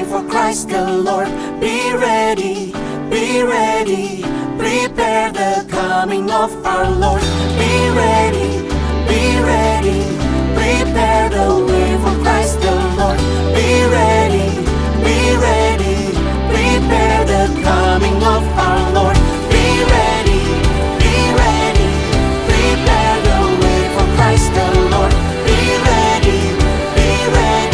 way for Christ the Lord. Be ready, prepare the coming of our Lord. Be ready, prepare the way for Christ the Lord. Be ready, prepare the coming of our Lord. Be ready, prepare the way for Christ the Lord. Be ready, prepare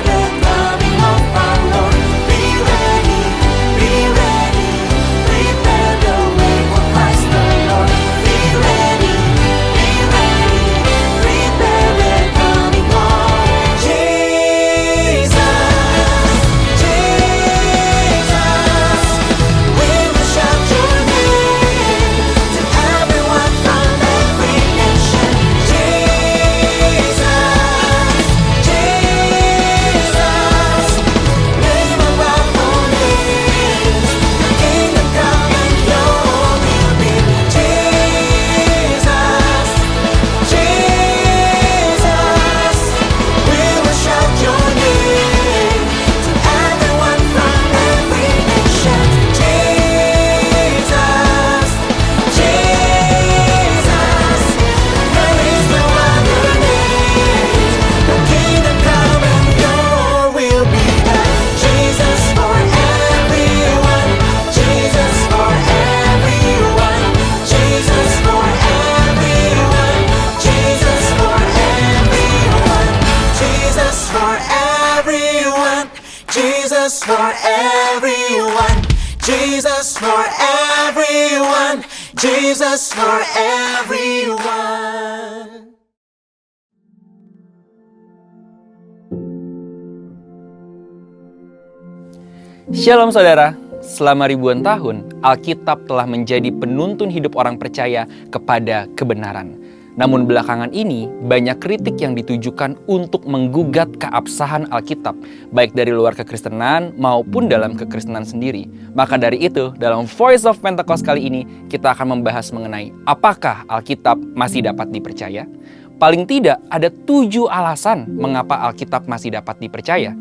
the coming of our Lord. Be ready, prepare the way for Christ the Lord. Be ready, prepare the coming of Jesus. We will shout your name to everyone from every nation. Jesus, name above all names. The kingdom come and your will be. Jesus, we will shout your name to everyone from every nation. Jesus, there is no other name. The kingdom come and your will be done. Jesus for everyone, Jesus for everyone, Jesus for everyone, Jesus for everyone, Jesus for everyone, Jesus for everyone, Jesus for everyone, Jesus for everyone. Shalom saudara, selama ribuan tahun, Alkitab telah menjadi penuntun hidup orang percaya kepada kebenaran. Namun belakangan ini, banyak kritik yang ditujukan untuk menggugat keabsahan Alkitab, baik dari luar kekristenan maupun dalam kekristenan sendiri. Maka dari itu, dalam Voice of Pentecost kali ini, kita akan membahas mengenai apakah Alkitab masih dapat dipercaya? Paling tidak, ada 7 alasan mengapa Alkitab masih dapat dipercaya.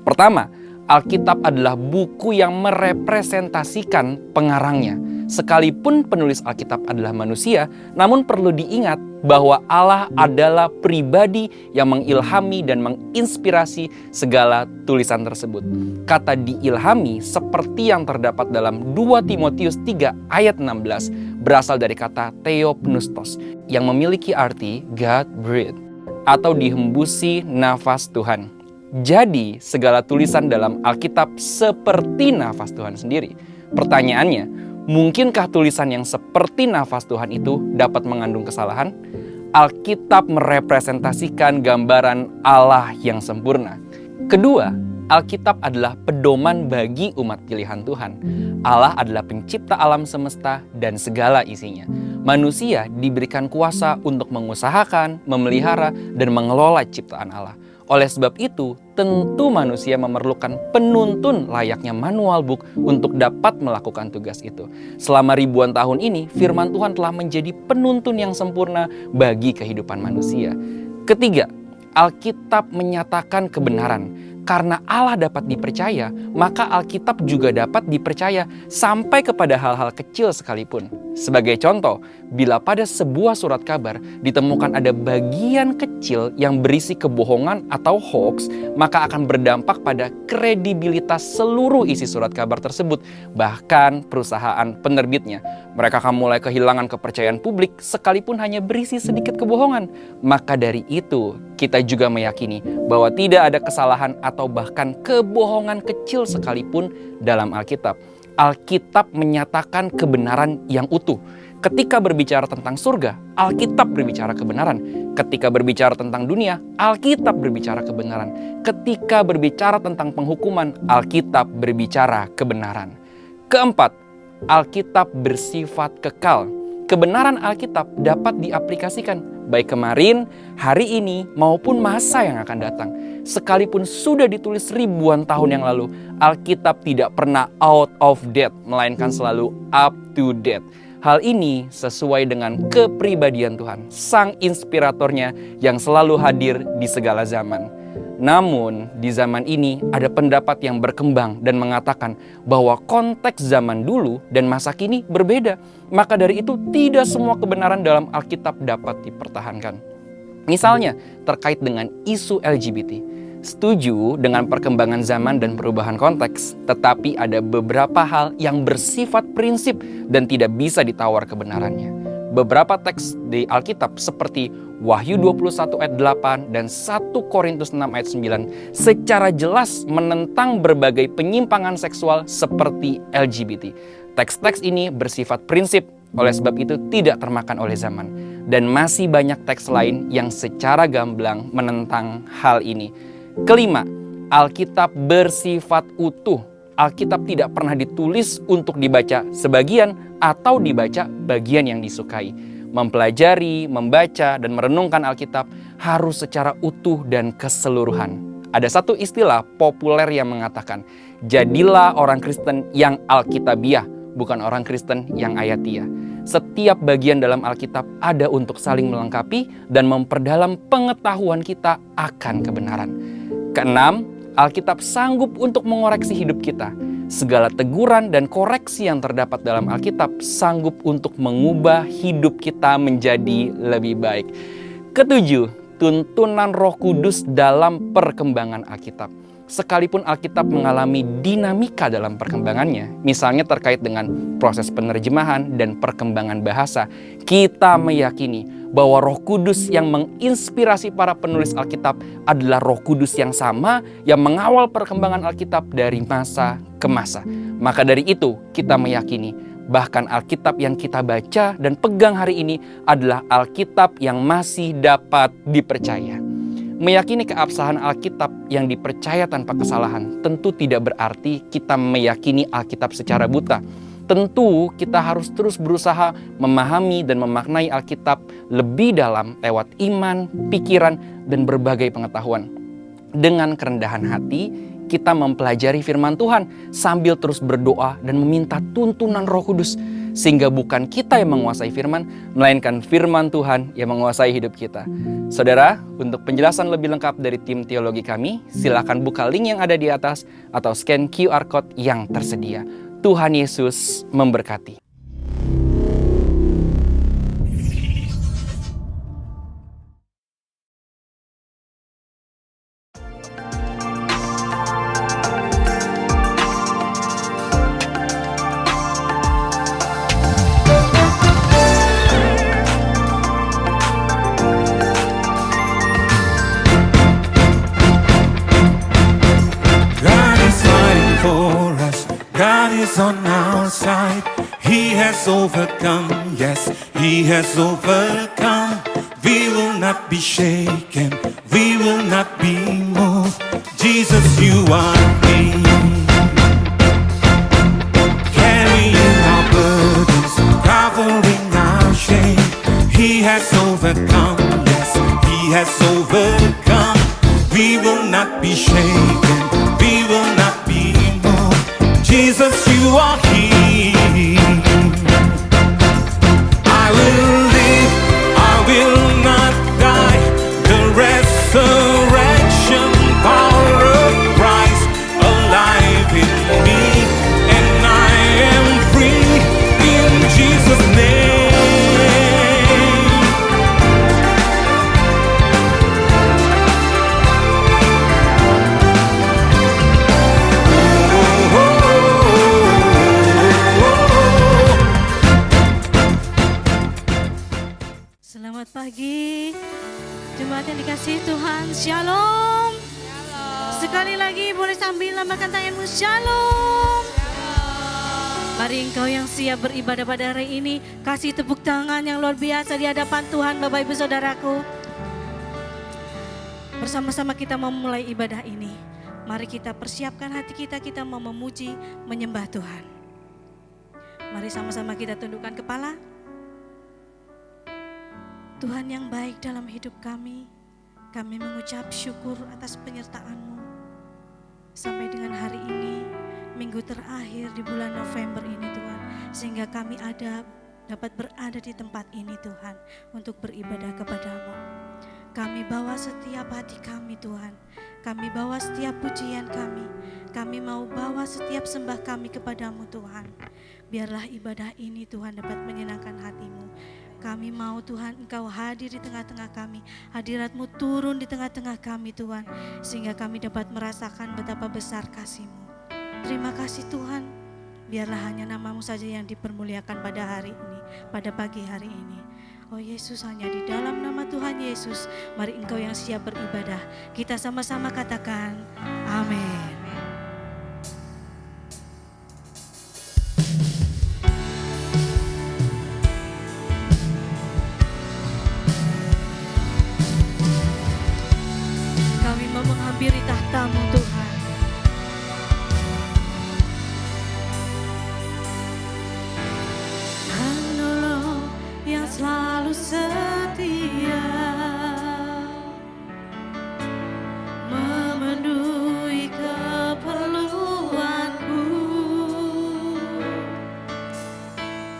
Pertama, Alkitab adalah buku yang merepresentasikan pengarangnya. Sekalipun penulis Alkitab adalah manusia, namun perlu diingat bahwa Allah adalah pribadi yang mengilhami dan menginspirasi segala tulisan tersebut. Kata diilhami seperti yang terdapat dalam 2 Timotius 3 ayat 16 berasal dari kata theopneustos yang memiliki arti God breathed atau dihembusi nafas Tuhan. Jadi, segala tulisan dalam Alkitab seperti nafas Tuhan sendiri. Pertanyaannya, mungkinkah tulisan yang seperti nafas Tuhan itu dapat mengandung kesalahan? Alkitab merepresentasikan gambaran Allah yang sempurna. Kedua, Alkitab adalah pedoman bagi umat pilihan Tuhan. Allah adalah pencipta alam semesta dan segala isinya. Manusia diberikan kuasa untuk mengusahakan, memelihara, dan mengelola ciptaan Allah. Oleh sebab itu, tentu manusia memerlukan penuntun layaknya manual book untuk dapat melakukan tugas itu. Selama ribuan tahun ini, firman Tuhan telah menjadi penuntun yang sempurna bagi kehidupan manusia. Ketiga, Alkitab menyatakan kebenaran. Karena Allah dapat dipercaya, maka Alkitab juga dapat dipercaya sampai kepada hal-hal kecil sekalipun. Sebagai contoh, bila pada sebuah surat kabar ditemukan ada bagian kecil yang berisi kebohongan atau hoax, maka akan berdampak pada kredibilitas seluruh isi surat kabar tersebut, bahkan perusahaan penerbitnya. Mereka akan mulai kehilangan kepercayaan publik sekalipun hanya berisi sedikit kebohongan. Maka dari itu, kita juga meyakini bahwa tidak ada kesalahan atau bahkan kebohongan kecil sekalipun dalam Alkitab. Alkitab menyatakan kebenaran yang utuh. Ketika berbicara tentang surga, Alkitab berbicara kebenaran. Ketika berbicara tentang dunia, Alkitab berbicara kebenaran. Ketika berbicara tentang penghukuman, Alkitab berbicara kebenaran. Keempat, Alkitab bersifat kekal. Kebenaran Alkitab dapat diaplikasikan baik kemarin, hari ini, maupun masa yang akan datang. Sekalipun sudah ditulis ribuan tahun yang lalu, Alkitab tidak pernah out of date, melainkan selalu up to date. Hal ini sesuai dengan kepribadian Tuhan, Sang Inspiratornya yang selalu hadir di segala zaman. Namun di zaman ini ada pendapat yang berkembang dan mengatakan bahwa konteks zaman dulu dan masa kini berbeda. Maka dari itu tidak semua kebenaran dalam Alkitab dapat dipertahankan. Misalnya terkait dengan isu LGBT. Setuju dengan perkembangan zaman dan perubahan konteks, tetapi ada beberapa hal yang bersifat prinsip dan tidak bisa ditawar kebenarannya. Beberapa teks di Alkitab seperti Wahyu 21 ayat 8 dan 1 Korintus 6 ayat 9 secara jelas menentang berbagai penyimpangan seksual seperti LGBT. Teks-teks ini bersifat prinsip, oleh sebab itu tidak termakan oleh zaman. Dan masih banyak teks lain yang secara gamblang menentang hal ini. Kelima, Alkitab bersifat utuh. Alkitab tidak pernah ditulis untuk dibaca sebagian atau dibaca bagian yang disukai. Mempelajari, membaca, dan merenungkan Alkitab harus secara utuh dan keseluruhan. Ada satu istilah populer yang mengatakan, jadilah orang Kristen yang Alkitabiah, bukan orang Kristen yang ayatiah. Setiap bagian dalam Alkitab ada untuk saling melengkapi dan memperdalam pengetahuan kita akan kebenaran. Keenam, Alkitab sanggup untuk mengoreksi hidup kita. Segala teguran dan koreksi yang terdapat dalam Alkitab sanggup untuk mengubah hidup kita menjadi lebih baik. Ketujuh, tuntunan Roh Kudus dalam perkembangan Alkitab. Sekalipun Alkitab mengalami dinamika dalam perkembangannya, misalnya terkait dengan proses penerjemahan dan perkembangan bahasa, kita meyakini bahwa Roh Kudus yang menginspirasi para penulis Alkitab adalah Roh Kudus yang sama yang mengawal perkembangan Alkitab dari masa ke masa. Maka dari itu, kita meyakini bahkan Alkitab yang kita baca dan pegang hari ini adalah Alkitab yang masih dapat dipercaya. Meyakini keabsahan Alkitab yang dipercaya tanpa kesalahan tentu tidak berarti kita meyakini Alkitab secara buta. Tentu kita harus terus berusaha memahami dan memaknai Alkitab lebih dalam lewat iman, pikiran, dan berbagai pengetahuan. Dengan kerendahan hati, kita mempelajari firman Tuhan sambil terus berdoa dan meminta tuntunan Roh Kudus. Sehingga bukan kita yang menguasai firman, melainkan firman Tuhan yang menguasai hidup kita. Saudara, untuk penjelasan lebih lengkap dari tim teologi kami, silakan buka link yang ada di atas atau scan QR Code yang tersedia. Tuhan Yesus memberkati. God is on our side. He has overcome, yes, He has overcome. We will not be shaken, we will not be moved. Jesus, you are King. Carrying our burdens, covering our shame. He has overcome, yes, He has overcome. We will not be shaken, we will not be moved. Jesus, you are King. I will live, I will not die. The resurrection power of Christ alive in me, and I am free in Jesus' name. Selamat pagi, jemaat yang dikasihi Tuhan, Shalom. Sekali lagi boleh sambil lambaikan tanganmu, Shalom. Mari engkau yang siap beribadah pada hari ini, kasih tepuk tangan yang luar biasa di hadapan Tuhan, Bapak Ibu Saudaraku. Bersama-sama kita memulai ibadah ini. Mari kita persiapkan hati kita, kita mau memuji, menyembah Tuhan. Mari sama-sama kita tundukkan kepala. Tuhan yang baik dalam hidup kami mengucap syukur atas penyertaan-Mu. Sampai dengan hari ini, minggu terakhir di bulan November ini Tuhan, sehingga kami dapat berada di tempat ini Tuhan, untuk beribadah kepada-Mu. Kami bawa setiap hati kami Tuhan. Kami bawa setiap pujian kami. Kami mau bawa setiap sembah kami kepadamu Tuhan. Biarlah ibadah ini Tuhan dapat menyenangkan hatimu. Kami mau Tuhan Engkau hadir di tengah-tengah kami. Hadirat-Mu turun di tengah-tengah kami Tuhan. Sehingga kami dapat merasakan betapa besar kasih-Mu. Terima kasih Tuhan. Biarlah hanya nama-Mu saja yang dipermuliakan pada hari ini. Pada pagi hari ini. Oh Yesus, hanya di dalam nama Tuhan Yesus, mari Engkau yang siap beribadah. Kita sama-sama katakan, amin. Kami mau menghampiri tahta-Mu Tuhan. Penolong yang selalu setia, memenuhi keperluanku,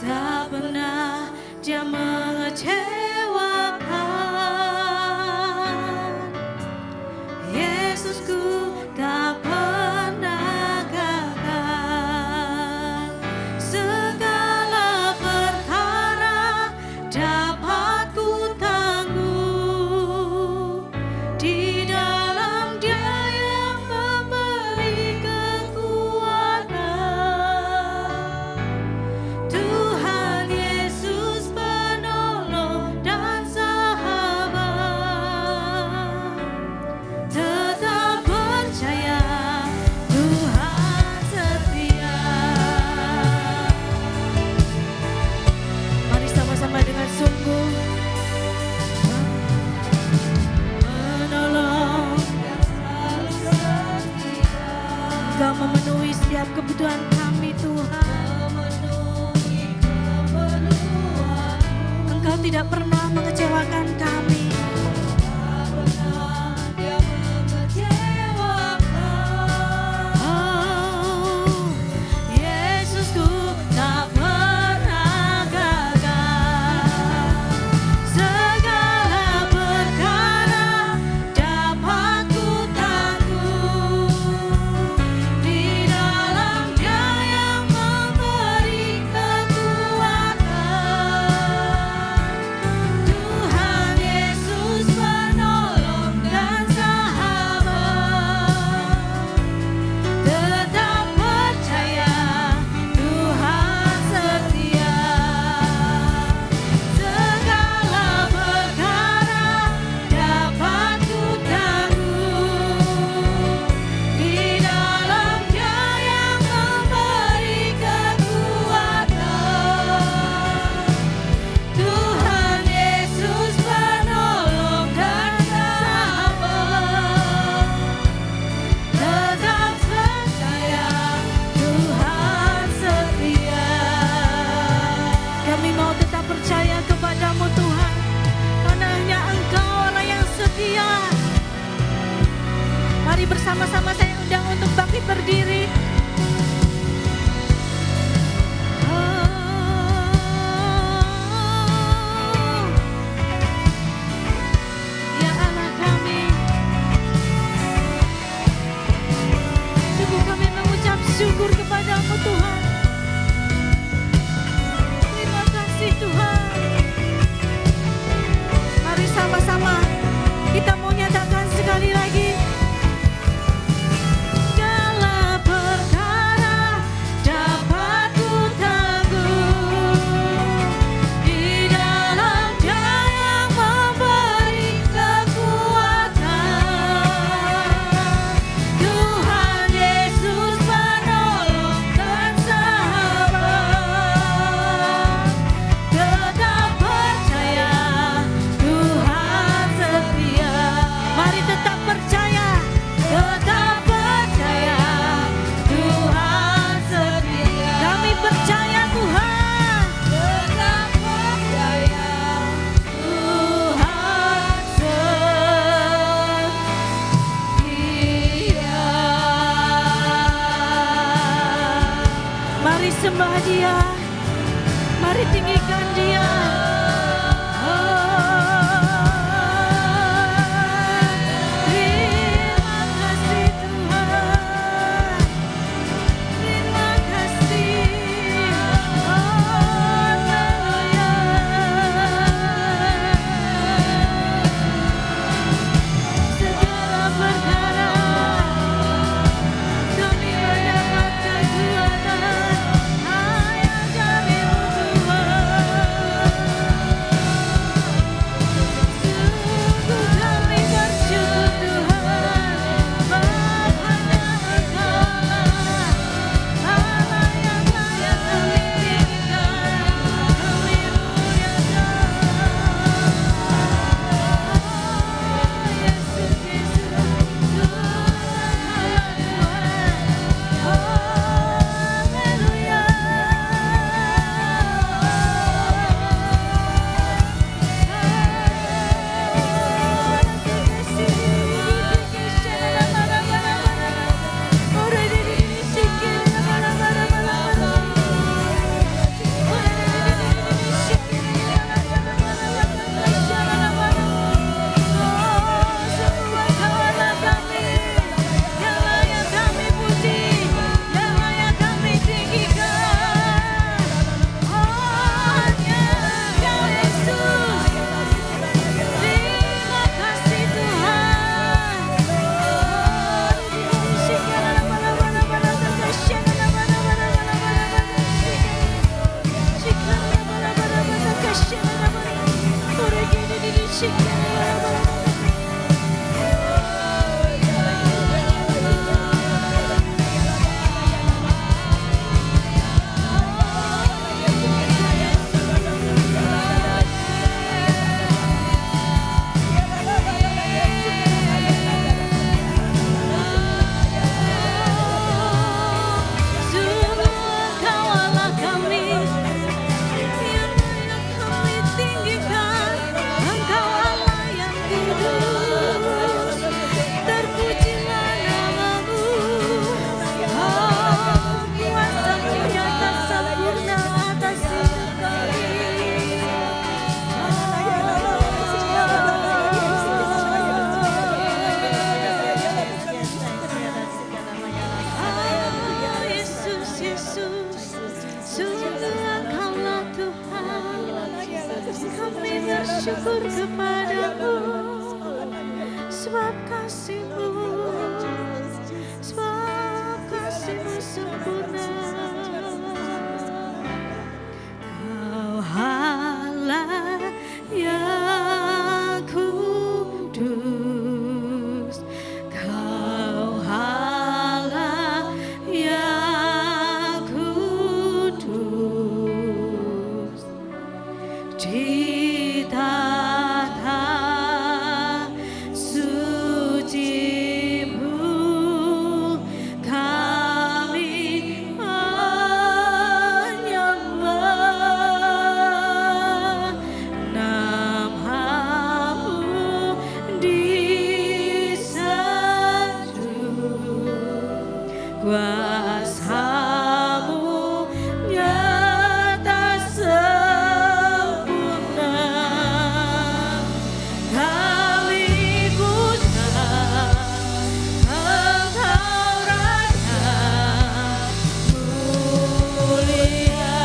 tak pernah Dia mengecewakan. Yesusku tak pernah gagal. Segala perkara dapat ku tangguh di dalam Dia yang memberi kekuatan. Tuhan Yesus penolong dan sahabat. Tetap percaya Tuhan setia. Mari sama-sama dengan sungguh menolong dan selalu setia. Engkau memenuhi setiap kebutuhan kami Tuhan. Engkau tidak pernah mengecewakan kami. Oh, Yesusku tak pernah gagal. Segala perkara dapat ku tangguh di dalam Dia yang memberi kekuatan. Tuhan Yesus penolong dan sahabat. Tetap percaya Tuhan setia. Segala perkara dapat ku tangguh di dalam Dia yang memberi kekuatan. Tuhan Yesus penolong dan sahabat. Tetap percaya Tuhan setia. Kami mau tetap percaya kepada-Mu Tuhan, karena hanya Engkau Allah yang setia. Mari bersama-sama saya undang untuk bangkit berdiri. Ya Allah kami, sungguh kami mengucap syukur kepada-Mu Tuhan. Terima kasih Tuhan. Mari sama-sama kita mau nyatakan sekali lagi. Segala perkara dapat ku tangguh di dalam Dia yang memberi kekuatan. Tuhan Yesus penolong dan sahabat. Tetap percaya Tuhan setia. Mari tetap percaya, tetap percaya Tuhan setia. Kami percaya Tuhan, tetap percaya Tuhan setia. Mari sembah Dia, mari tinggikan Dia. Oh. sebab kasih-Mu, sebab kasih-Mu sempurna. Kau Allah yang kudus, Kau Allah yang kudus, di tata suci-Mu kami menyembah. Nama-Mu disanjung, kuasa-Mu nyata sempurna. Kami puja Engkau Raja mulia,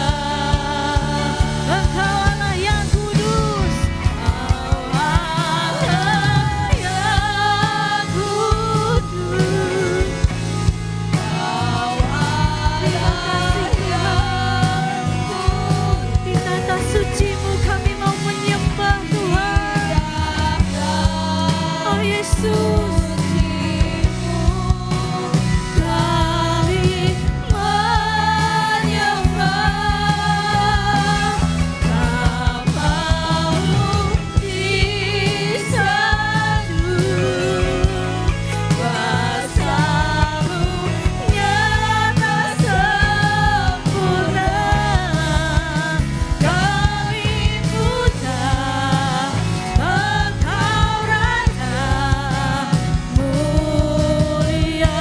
Engkau Allah yang kudus, Engkau Allah yang kudus, di tata suci-Mu kami mau menyembah Tuhan. Oh Yesus, kami menyembah. Nama-Mu disanjung, kuasa-Mu nyata sempurna. Kami puja Engkau Raja mulia.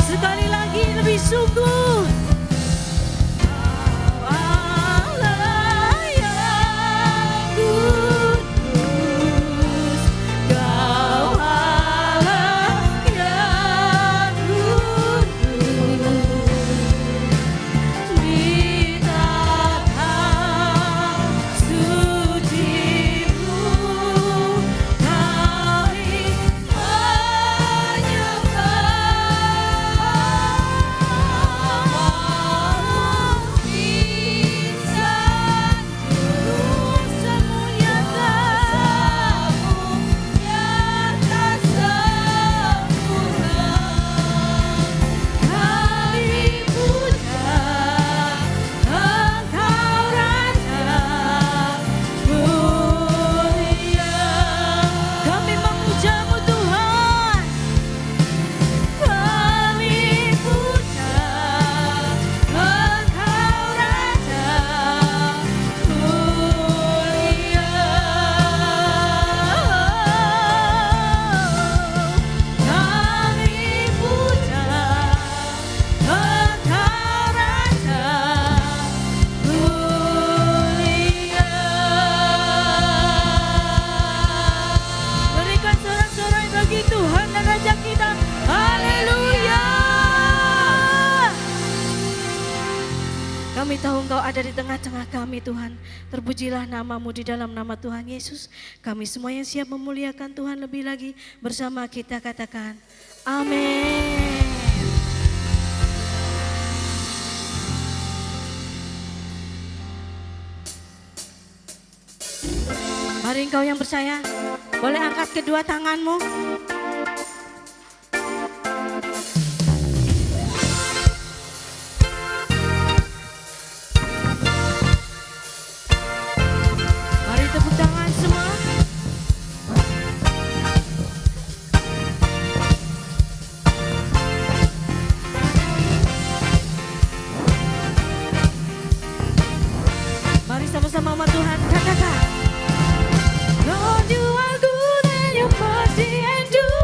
Sekali lagi lebih sungguh. Kau Allah yang kudus, Kau Allah yang kudus, di tata suci-Mu kami memuja-Mu Tuhan. Kami puja Engkau Raja mulia. Kami puja Engkau Raja mulia. Berikan sorak-sorai bagi Tuhan dan Raja kita. Haleluya. Kami tahu Engkau ada di tengah-tengah kami Tuhan. Terpujilah nama-Mu di dalam nama Tuhan Yesus. Kami semua yang siap memuliakan Tuhan lebih lagi bersama kita katakan amin. Mari engkau yang percaya, boleh angkat kedua tanganmu. Mari tepuk tangan semua. Mari sama-sama sama Tuhan katakan, Lord, you are good and your mercy endures.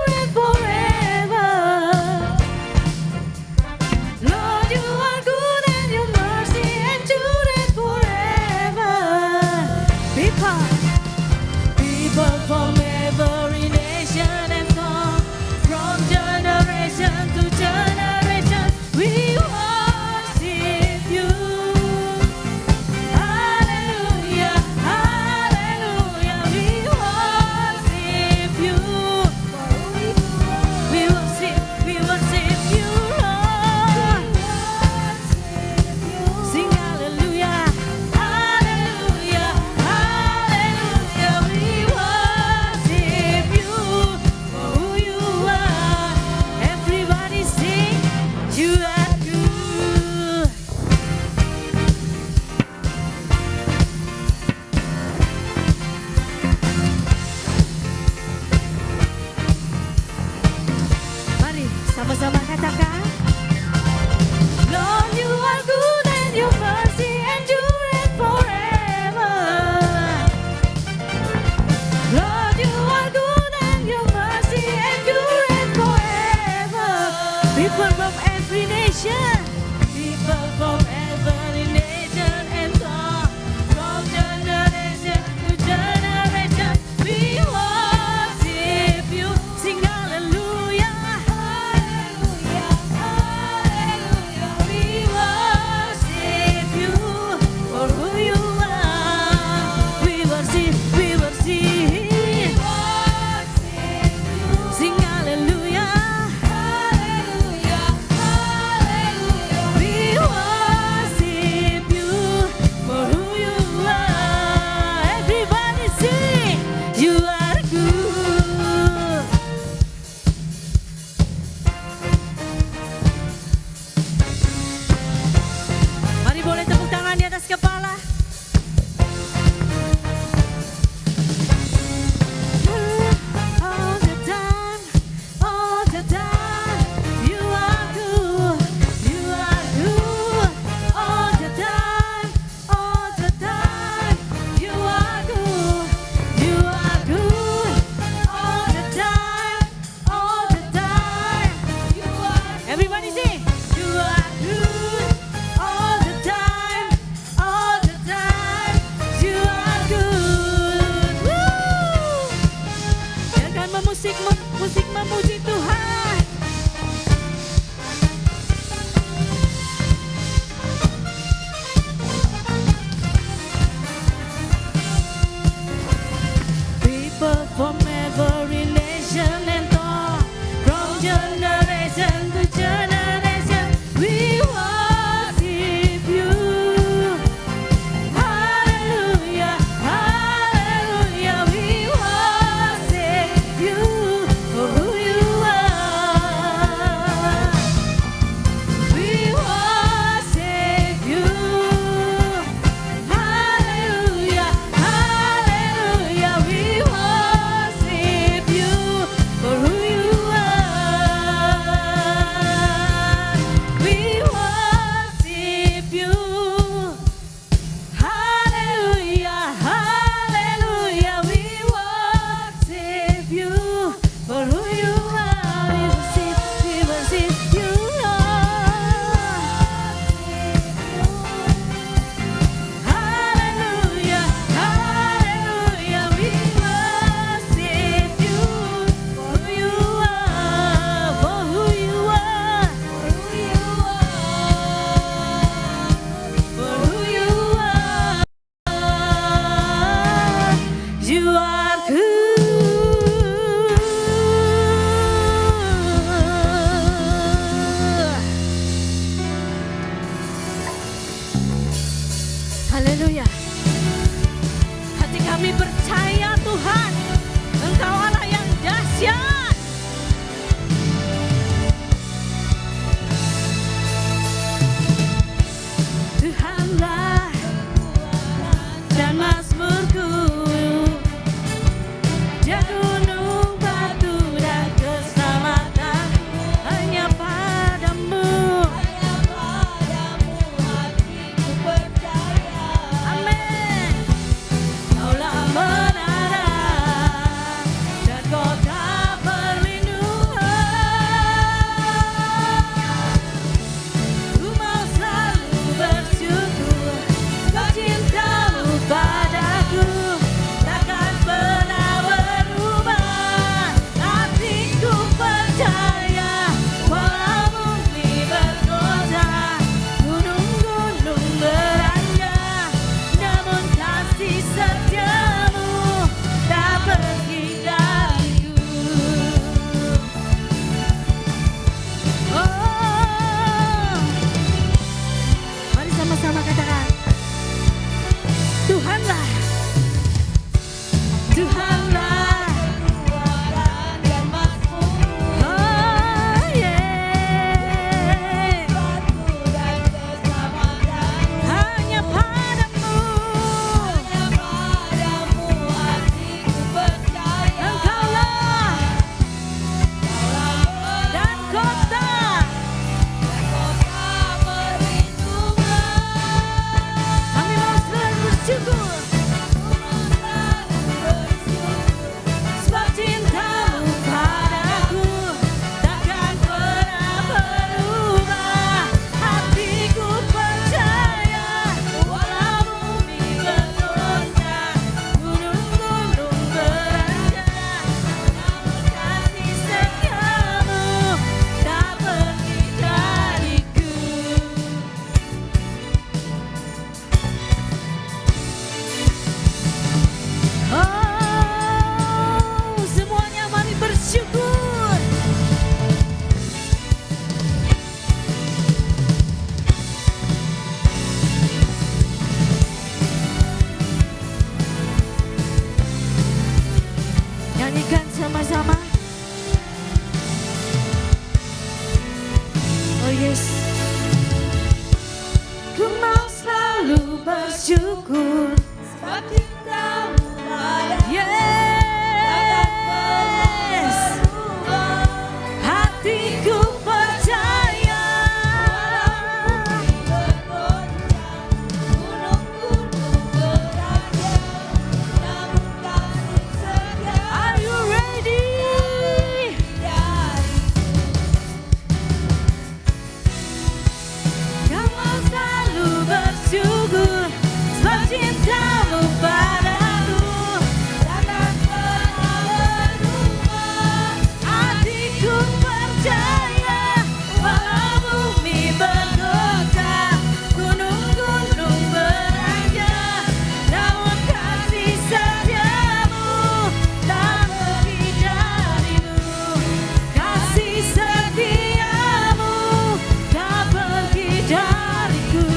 Sama-sama katakan, Lord, you are good and your mercy endureth forever. Lord, you are good and your mercy endureth forever. People from every nation, people from every nation and tongue, from generation to generation, we worship you. Sing hallelujah, hallelujah, hallelujah. We worship you for who you are. We worship, we worship. Sing hallelujah, hallelujah, hallelujah. We worship you for who you are. Everybody sing, you are good. Mari boleh tepuk tangan di atas kepala. All the time, all the time, you are good, you are good. All the time, you are good, you are good. All the time, you are. Everybody sing, you are good. All the time, you are good. Woo! Biarkan musik memuji Tuhan. People from every nation and tongue, from generation to generation, we worship you. Hallelujah, hallelujah, we worship you for who you are. bersyukur sebab cintamu padaku Yes Hatiku percaya Are you ready? Kamu selalu bersyukur sebab cintamu padaku takkan pernah berubah. Hatiku percaya walau bumi bergoncang, gunung-gunung beranjak, namun kasih setiamu tak pergi darimu. Kasih setiamu tak pergi dariku.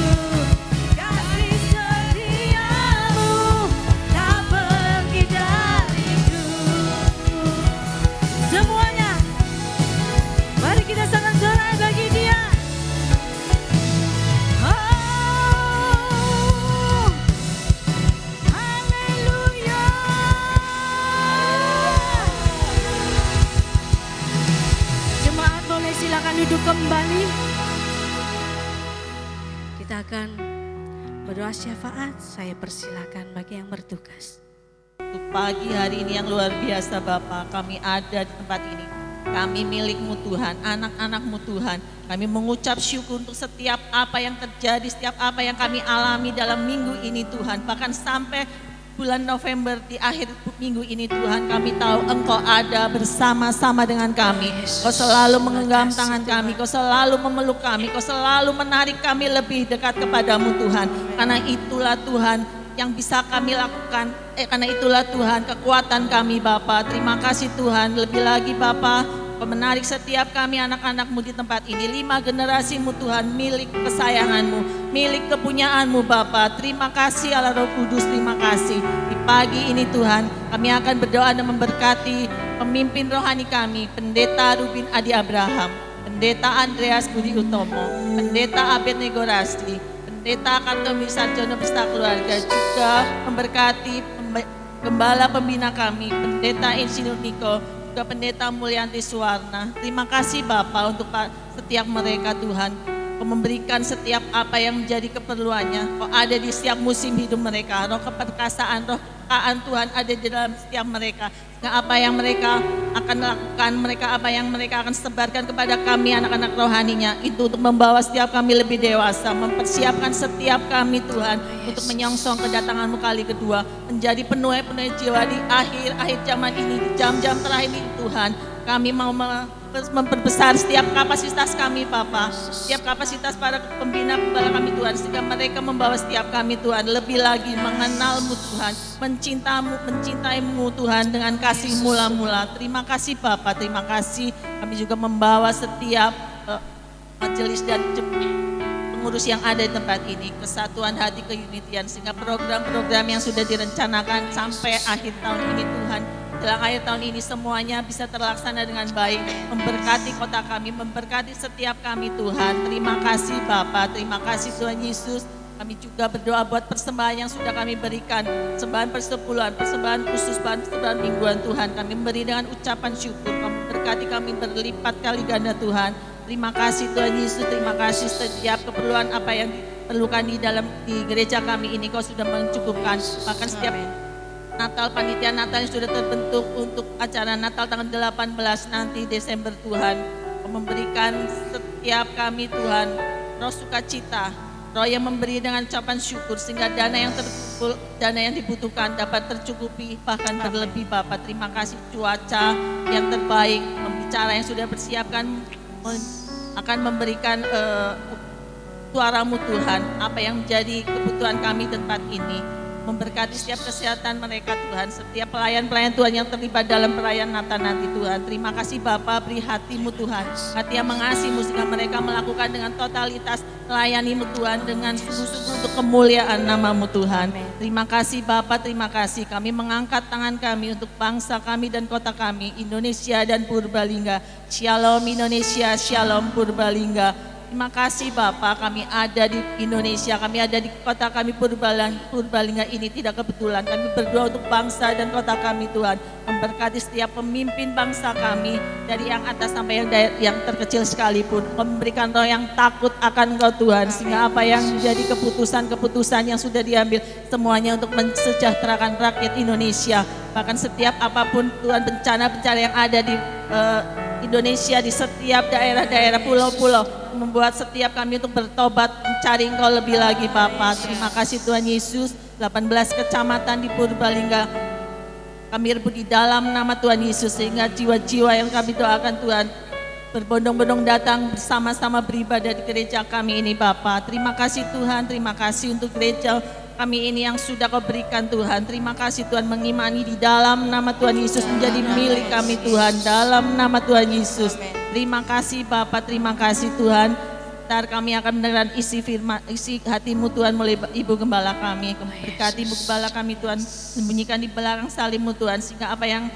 Kasih setiamu tak pergi dariku. Semuanya, mari kita sangat sorai bagi Dia. Oh, haleluya. Jemaat boleh silakan duduk kembali. Kita akan berdoa syafaat. Saya persilakan bagi yang bertugas. Untuk pagi hari ini yang luar biasa Bapa, kami ada di tempat ini. Kami milik-Mu Tuhan, anak-anak-Mu Tuhan. Kami mengucap syukur untuk setiap apa yang terjadi, setiap apa yang kami alami dalam minggu ini Tuhan. Bahkan sampai bulan November di akhir minggu ini Tuhan, kami tahu Engkau ada bersama-sama dengan kami. Kau selalu menggenggam tangan kami, Kau selalu memeluk kami, Kau selalu menarik kami lebih dekat kepadamu Tuhan. Karena itulah Tuhan yang bisa kami lakukan, karena itulah Tuhan kekuatan kami Bapa. Terima kasih Tuhan, lebih lagi Bapa, Kau menarik setiap kami anak-anak-Mu di tempat ini. 5 generasi-Mu Tuhan, milik kesayangan-Mu, milik kepunyaanmu Bapa. Terima kasih Allah Roh Kudus, terima kasih. Di pagi ini Tuhan, kami akan berdoa dan memberkati pemimpin rohani kami, Pendeta Rubin Adi Abraham, Pendeta Andreas Budi Utomo, Pendeta Abednego Rasti, Pendeta Kartomi Sarjono beserta keluarga, juga memberkati Gembala pembina kami, Pendeta Insinyur Niko, juga Pendeta Mulyanti Suwarna. Terima kasih Bapa untuk setiap mereka Tuhan. Kau memberikan setiap apa yang menjadi keperluannya. Kau ada di setiap musim hidup mereka. Roh keperkasaan, roh kekaan Tuhan ada di dalam setiap mereka. Sehingga apa yang mereka akan lakukan, apa yang mereka akan sebarkan kepada kami anak-anak rohaninya, itu untuk membawa setiap kami lebih dewasa, mempersiapkan setiap kami Tuhan untuk menyongsong kedatangan-Mu kali kedua, menjadi penuai jiwa di akhir zaman ini, di jam-jam terakhir ini Tuhan. Kami mau memperbesar setiap kapasitas kami Bapa, setiap kapasitas para pembina-pembala kami Tuhan, sehingga mereka membawa setiap kami Tuhan lebih lagi mengenal-Mu Tuhan, mencintaimu Tuhan dengan kasih mula-mula. Terima kasih Bapa, terima kasih. Kami juga membawa setiap majelis dan pengurus yang ada di tempat ini, kesatuan hati, keunitian, sehingga program-program yang sudah direncanakan sampai akhir tahun ini Tuhan, dalam akhir tahun ini semuanya bisa terlaksana dengan baik. Memberkati kota kami, memberkati setiap kami Tuhan. Terima kasih Bapa, terima kasih Tuhan Yesus. Kami juga berdoa buat persembahan yang sudah kami berikan, persembahan persepuluhan, persembahan khusus, persembahan mingguan Tuhan. Kami memberi dengan ucapan syukur. Kami berkati kami berlipat kali ganda Tuhan. Terima kasih Tuhan Yesus, terima kasih setiap keperluan apa yang diperlukan di gereja kami ini Kau sudah mencukupkan. Bahkan setiap Natal, panitia Natal yang sudah terbentuk untuk acara Natal tanggal 18 nanti Desember Tuhan. Kau memberikan setiap kami Tuhan roh sukacita, roh yang memberi dengan ucapan syukur, sehingga dana yang terkumpul, dana yang dibutuhkan dapat tercukupi bahkan berlebih Bapak. Terima kasih cuaca yang terbaik, pembicara yang sudah persiapkan akan memberikan suara-Mu Tuhan, apa yang menjadi kebutuhan kami di tempat ini. Memberkati setiap kesehatan mereka Tuhan, setiap pelayan-pelayan Tuhan yang terlibat dalam perayaan Natal nanti Tuhan. Terima kasih Bapa, beri hati-Mu Tuhan, hati yang mengasihi-Mu, sehingga mereka melakukan dengan totalitas, melayani-Mu Tuhan dengan sungguh-sungguh untuk kemuliaan nama-Mu Tuhan. Terima kasih Bapa, terima kasih. Kami mengangkat tangan kami untuk bangsa kami dan kota kami, Indonesia dan Purbalingga. Shalom Indonesia, Shalom Purbalingga. Terima kasih Bapak, kami ada di Indonesia, kami ada di kota kami Purbalingga ini tidak kebetulan. Kami berdoa untuk bangsa dan kota kami Tuhan. Memberkati setiap pemimpin bangsa kami, dari yang atas sampai yang terkecil sekalipun. Memberikan roh yang takut akan Engkau Tuhan, sehingga apa yang menjadi keputusan-keputusan yang sudah diambil semuanya untuk mensejahterakan rakyat Indonesia. Bahkan setiap apapun Tuhan, bencana-bencana yang ada di Indonesia, di setiap daerah-daerah, pulau-pulau, membuat setiap kami untuk bertobat, mencari Engkau lebih lagi Bapak. Terima kasih Tuhan Yesus. 18 kecamatan di Purbalingga kami rebut di dalam nama Tuhan Yesus, sehingga jiwa-jiwa yang kami doakan Tuhan berbondong-bondong datang bersama-sama beribadah di gereja kami ini Bapak. Terima kasih Tuhan, terima kasih untuk gereja kami ini yang sudah Kau berikan Tuhan. Terima kasih Tuhan, mengimani di dalam nama Tuhan Yesus menjadi milik kami Tuhan, dalam nama Tuhan Yesus. Terima kasih Bapak, terima kasih Tuhan. Ntar kami akan mendengarkan isi firman, isi hatimu Tuhan melalui Ibu Gembala kami. Berkati Ibu Gembala kami Tuhan, sembunyikan di belakang salibmu Tuhan, sehingga apa yang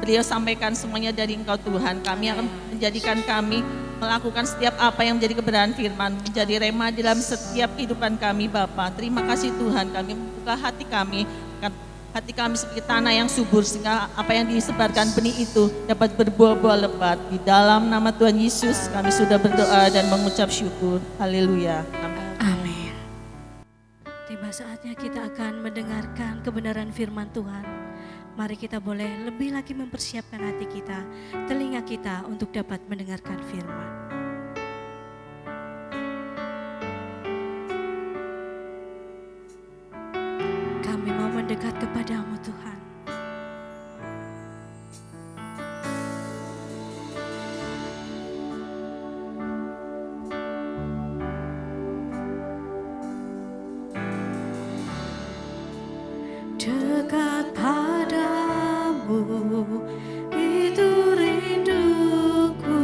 beliau sampaikan semuanya dari Engkau Tuhan. Kami akan menjadikan kami melakukan setiap apa yang menjadi kebenaran firman, menjadi rema dalam setiap kehidupan kami Bapa. Terima kasih Tuhan, kami membuka hati kami seperti tanah yang subur, sehingga apa yang disebarkan benih itu dapat berbuah-buah lebat. Di dalam nama Tuhan Yesus kami sudah berdoa dan mengucap syukur. Haleluya. Amin. Tiba saatnya kita akan mendengarkan kebenaran firman Tuhan. Mari kita boleh lebih lagi mempersiapkan hati kita, telinga kita untuk dapat mendengarkan firman. Kami mau mendekat kepadamu Tuhan. Dekat padamu itu rinduku.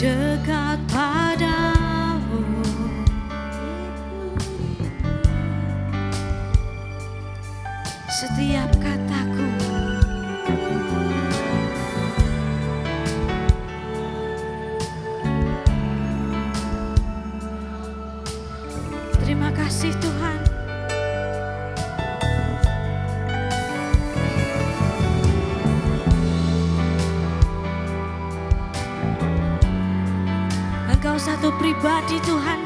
dekat padamu. Setiap kataku terima kasih Tuhan. Engkau satu pribadi Tuhan.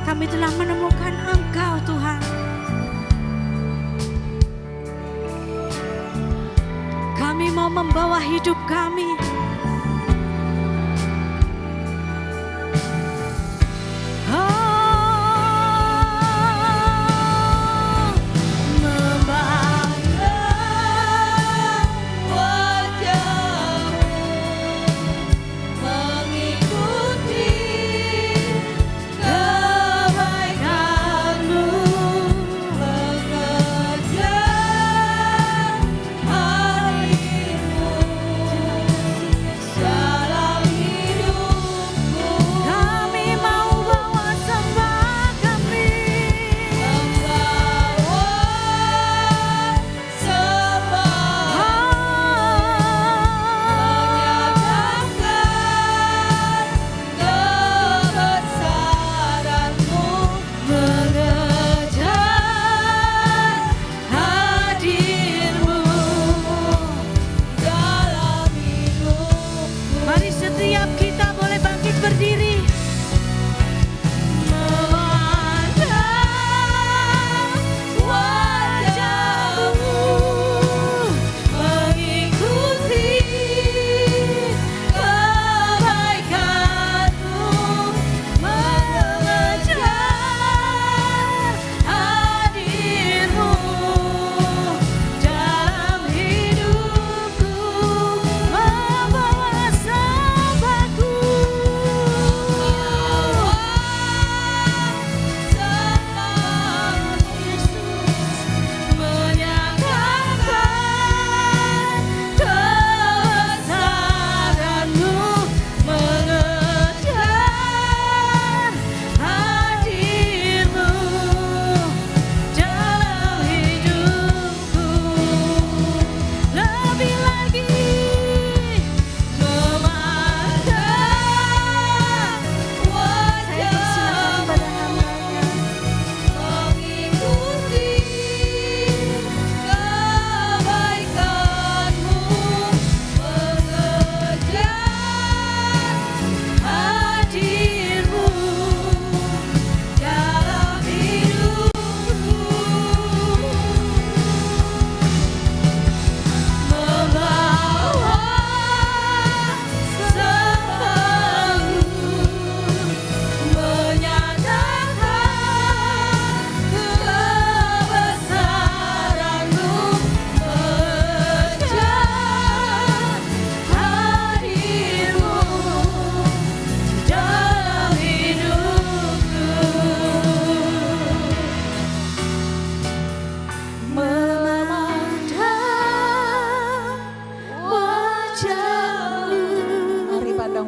Kami telah menemukan Engkau Tuhan. Kami mau membawa hidup kami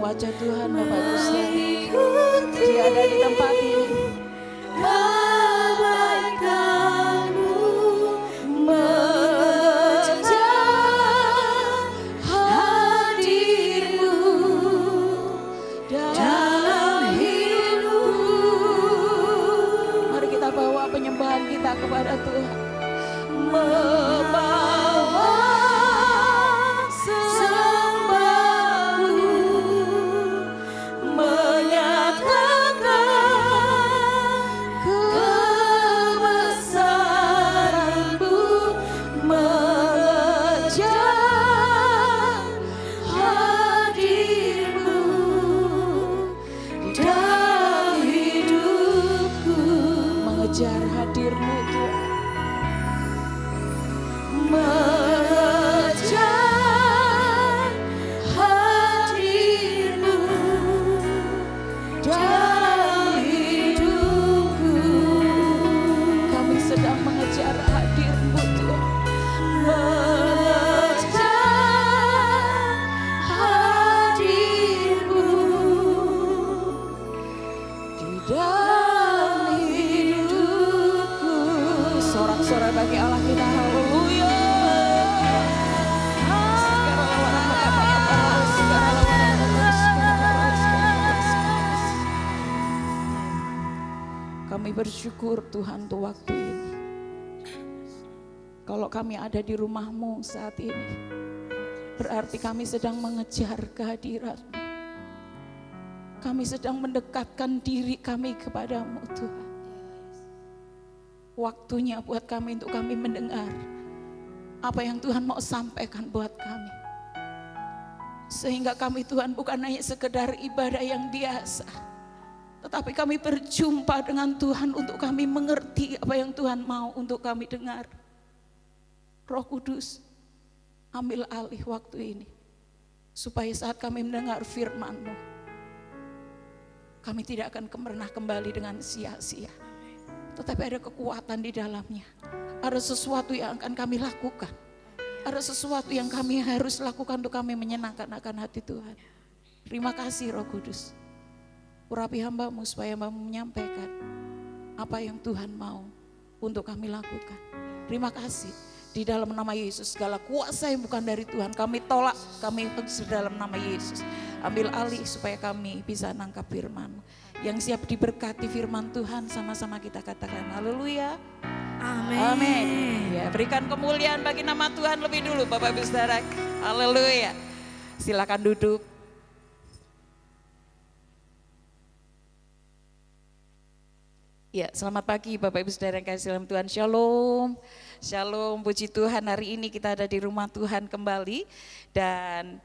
wajah Tuhan Bapak Ibu sekalian. Dia ada di tempat ini. Kebaikan-Mu mengejar hadir-Mu dalam hidup. Mari kita bawa penyembahan kita kepada Tuhan. Membawa sembahku, menyatakan Kami bersyukur Tuhan untuk waktu ini. Kalau kami ada di rumah-Mu saat ini, berarti kami sedang mengejar kehadiran-Mu. Kami sedang mendekatkan diri kami kepada-Mu Tuhan. Waktunya buat kami untuk kami mendengar apa yang Tuhan mau sampaikan buat kami. Sehingga kami Tuhan bukan hanya sekedar ibadah yang biasa, tetapi kami berjumpa dengan Tuhan untuk kami mengerti apa yang Tuhan mau untuk kami dengar. Roh Kudus, ambil alih waktu ini, supaya saat kami mendengar firman-Mu, kami tidak akan pernah kembali dengan sia-sia, tetapi ada kekuatan di dalamnya. Ada sesuatu yang akan kami lakukan. Ada sesuatu yang kami harus lakukan untuk kami menyenangkan akan hati Tuhan. Terima kasih Roh Kudus. Urapi hamba-Mu supaya hamba-Mu menyampaikan apa yang Tuhan mau untuk kami lakukan. Terima kasih. Di dalam nama Yesus, segala kuasa yang bukan dari Tuhan kami tolak, kami di dalam nama Yesus. Ambil alih supaya kami bisa nangkap firman-Mu. Yang siap diberkati firman Tuhan, sama-sama kita katakan haleluya. Amin. Amin. Ya, berikan kemuliaan bagi nama Tuhan lebih dulu Bapak Ibu Saudara. Haleluya. Silakan duduk. Ya, selamat pagi Bapak Ibu Saudara yang kasih dalam Tuhan. Shalom. Shalom, puji Tuhan, hari ini kita ada di rumah Tuhan kembali. Dan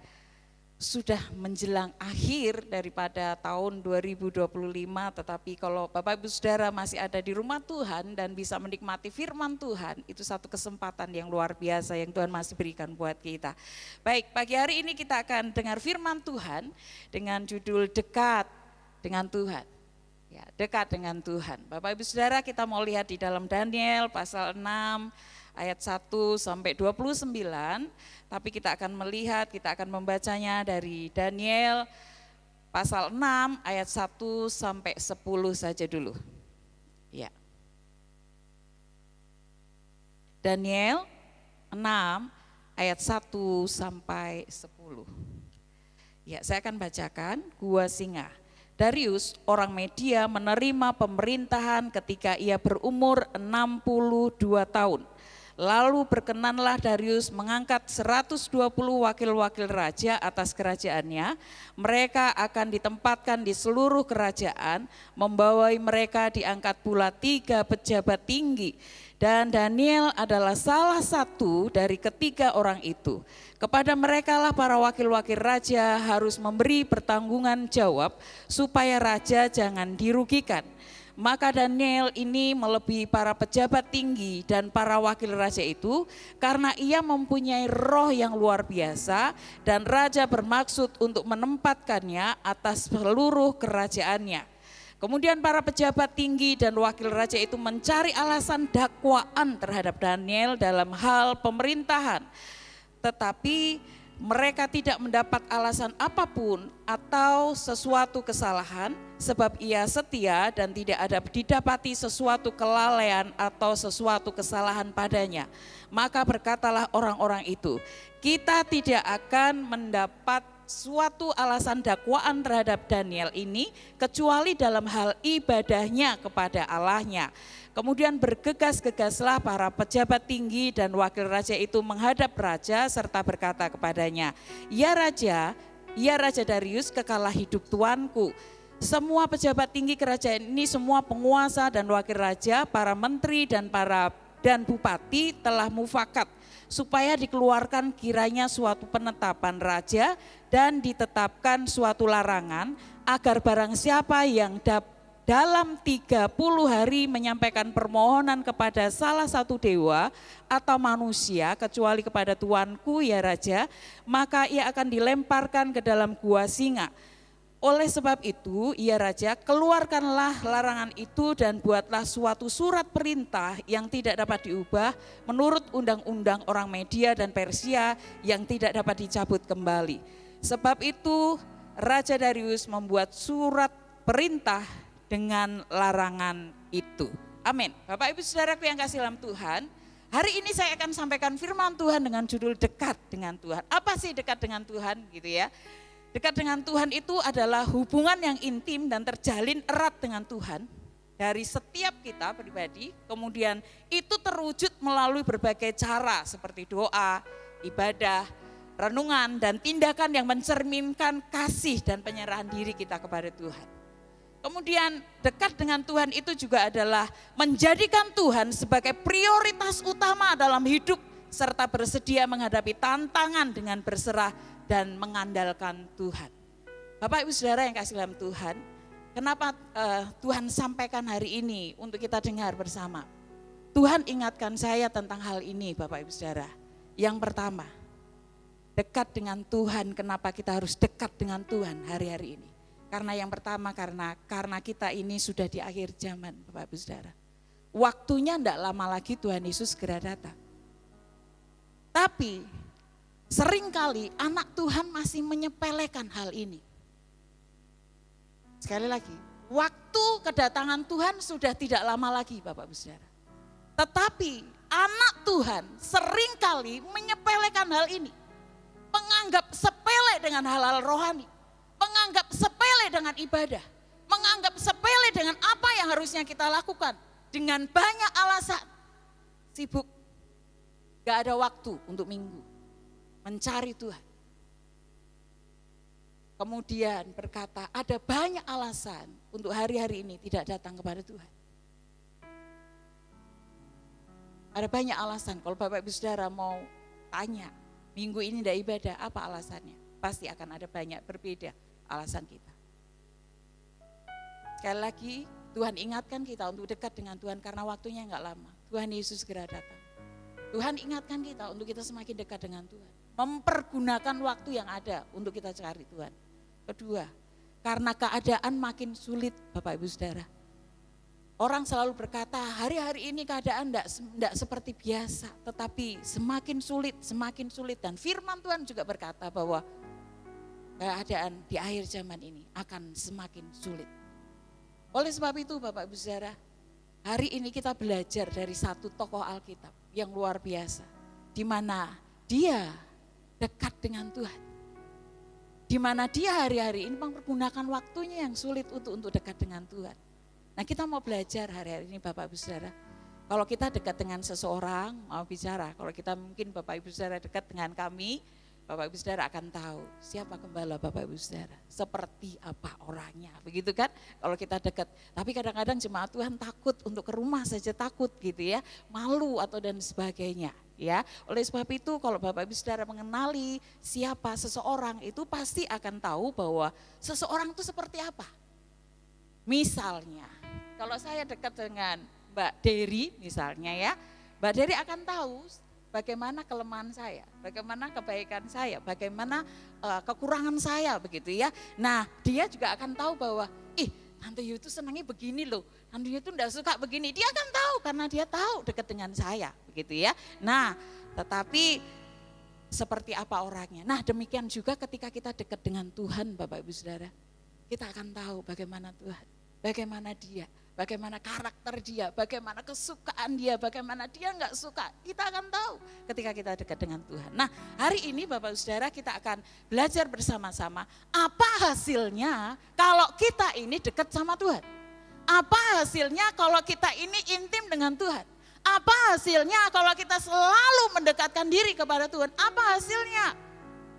sudah menjelang akhir daripada tahun 2025. Tetapi kalau Bapak Ibu Saudara masih ada di rumah Tuhan dan bisa menikmati firman Tuhan, itu satu kesempatan yang luar biasa yang Tuhan masih berikan buat kita. Baik, pagi hari ini kita akan dengar firman Tuhan dengan judul Dekat dengan Tuhan. Ya, dekat dengan Tuhan. Bapak Ibu Saudara, kita mau lihat di dalam Daniel pasal 6 ayat 1 sampai 29. Tapi kita akan melihat, kita akan membacanya dari Daniel pasal 6 ayat 1 sampai 10 saja dulu. Ya. Daniel 6 ayat 1 sampai 10. Ya, saya akan bacakan. Gua Singa. Darius orang Media menerima pemerintahan ketika ia berumur 62 tahun. Lalu berkenanlah Darius mengangkat 120 wakil-wakil raja atas kerajaannya. Mereka akan ditempatkan di seluruh kerajaan, membawai mereka diangkat pula 3 pejabat tinggi. Dan Daniel adalah salah satu dari ketiga orang itu. Kepada mereka lah para wakil-wakil raja harus memberi pertanggungan jawab supaya raja jangan dirugikan. Maka Daniel ini melebihi para pejabat tinggi dan para wakil raja itu karena ia mempunyai roh yang luar biasa dan raja bermaksud untuk menempatkannya atas seluruh kerajaannya. Kemudian para pejabat tinggi dan wakil raja itu mencari alasan dakwaan terhadap Daniel dalam hal pemerintahan. Tetapi mereka tidak mendapat alasan apapun atau sesuatu kesalahan sebab ia setia dan tidak ada didapati sesuatu kelalaian atau sesuatu kesalahan padanya. Maka berkatalah orang-orang itu, kita tidak akan mendapat suatu alasan dakwaan terhadap Daniel ini kecuali dalam hal ibadahnya kepada Allahnya. Kemudian bergegas-gegaslah para pejabat tinggi dan wakil raja itu menghadap raja serta berkata kepadanya, ya Raja Darius, kekalah hidup tuanku. Semua pejabat tinggi kerajaan ini, semua penguasa dan wakil raja, para menteri dan bupati telah mufakat supaya dikeluarkan kiranya suatu penetapan raja dan ditetapkan suatu larangan agar barang siapa yang dalam 30 hari menyampaikan permohonan kepada salah satu dewa atau manusia kecuali kepada tuanku ya Raja, maka ia akan dilemparkan ke dalam gua singa. Oleh sebab itu, ya Raja, keluarkanlah larangan itu dan buatlah suatu surat perintah yang tidak dapat diubah menurut undang-undang orang Media dan Persia yang tidak dapat dicabut kembali. Sebab itu, Raja Darius membuat surat perintah dengan larangan itu. Amin. Bapak Ibu Saudaraku yang kasih dalam Tuhan, hari ini saya akan sampaikan firman Tuhan dengan judul dekat dengan Tuhan. Apa sih dekat dengan Tuhan gitu ya? Dekat dengan Tuhan itu adalah hubungan yang intim dan terjalin erat dengan Tuhan. dari setiap kita pribadi, kemudian itu terwujud melalui berbagai cara seperti doa, ibadah, renungan, dan tindakan yang mencerminkan kasih dan penyerahan diri kita kepada Tuhan. Kemudian dekat dengan Tuhan itu juga adalah menjadikan Tuhan sebagai prioritas utama dalam hidup, serta bersedia menghadapi tantangan dengan berserah dan mengandalkan Tuhan. Bapak Ibu Saudara yang kasih dalam Tuhan, kenapa Tuhan sampaikan hari ini untuk kita dengar bersama? Tuhan ingatkan saya tentang hal ini Bapak Ibu Saudara. Yang pertama, dekat dengan Tuhan. Kenapa kita harus dekat dengan Tuhan hari-hari ini? Karena yang pertama karena kita ini sudah di akhir zaman Bapak Ibu Saudara. Waktunya tidak lama lagi Tuhan Yesus segera datang. Tapi seringkali anak Tuhan masih menyepelekan hal ini. Sekali lagi, waktu kedatangan Tuhan sudah tidak lama lagi Bapak Ibu Saudara. Tetapi anak Tuhan seringkali menyepelekan hal ini. Menganggap sepele dengan hal-hal rohani. Menganggap sepele dengan ibadah. Menganggap sepele dengan apa yang harusnya kita lakukan. Dengan banyak alasan. Sibuk. Gak ada waktu untuk minggu. Mencari Tuhan. Kemudian berkata ada banyak alasan untuk hari-hari ini tidak datang kepada Tuhan. Ada banyak alasan. Kalau Bapak Ibu Saudara mau tanya, minggu ini tidak ibadah, apa alasannya? Pasti akan ada banyak berbeda alasan kita. Sekali lagi, Tuhan ingatkan kita untuk dekat dengan Tuhan karena waktunya enggak lama. Tuhan Yesus segera datang. Tuhan ingatkan kita untuk kita semakin dekat dengan Tuhan. Mempergunakan waktu yang ada untuk kita cari Tuhan. Kedua, karena keadaan makin sulit Bapak Ibu Saudara. Orang selalu berkata hari-hari ini keadaan tidak seperti biasa. Tetapi semakin sulit. Dan firman Tuhan juga berkata bahwa keadaan di akhir zaman ini akan semakin sulit. Oleh sebab itu Bapak Ibu Saudara, hari ini kita belajar dari satu tokoh Alkitab yang luar biasa. Di mana dia dekat dengan Tuhan. Di mana dia hari-hari ini mempergunakan waktunya yang sulit untuk dekat dengan Tuhan. Nah kita mau belajar hari-hari ini Bapak Ibu Saudara. Kalau kita dekat dengan seseorang, mau bicara. Kalau kita mungkin Bapak Ibu Saudara dekat dengan kami, Bapak Ibu Saudara akan tahu siapa gembala Bapak Ibu Saudara. Seperti apa orangnya, begitu kan? Kalau kita dekat. Tapi kadang-kadang jemaat Tuhan takut untuk ke rumah saja takut gitu ya. Malu atau dan sebagainya. Ya, oleh sebab itu kalau Bapak Ibu Saudara mengenali siapa seseorang itu pasti akan tahu bahwa seseorang itu seperti apa. Misalnya, kalau saya dekat dengan Mbak Dery misalnya ya, Mbak Dery akan tahu bagaimana kelemahan saya, bagaimana kebaikan saya, bagaimana kekurangan saya begitu ya. Nah, dia juga akan tahu bahwa Tante Yu itu senangnya begini loh, Tante Yu itu enggak suka begini. Dia akan tahu karena dia tahu dekat dengan saya, begitu ya. Nah, tetapi seperti apa orangnya. Nah, demikian juga ketika kita dekat dengan Tuhan, Bapak Ibu Saudara. Kita akan tahu bagaimana Tuhan, bagaimana dia, bagaimana karakter dia, bagaimana kesukaan dia, bagaimana dia enggak suka. Kita akan tahu ketika kita dekat dengan Tuhan. Nah, hari ini Bapak Ibu Saudara kita akan belajar bersama-sama apa hasilnya kalau kita ini dekat sama Tuhan. Apa hasilnya kalau kita ini intim dengan Tuhan. Apa hasilnya kalau kita selalu mendekatkan diri kepada Tuhan. Apa hasilnya?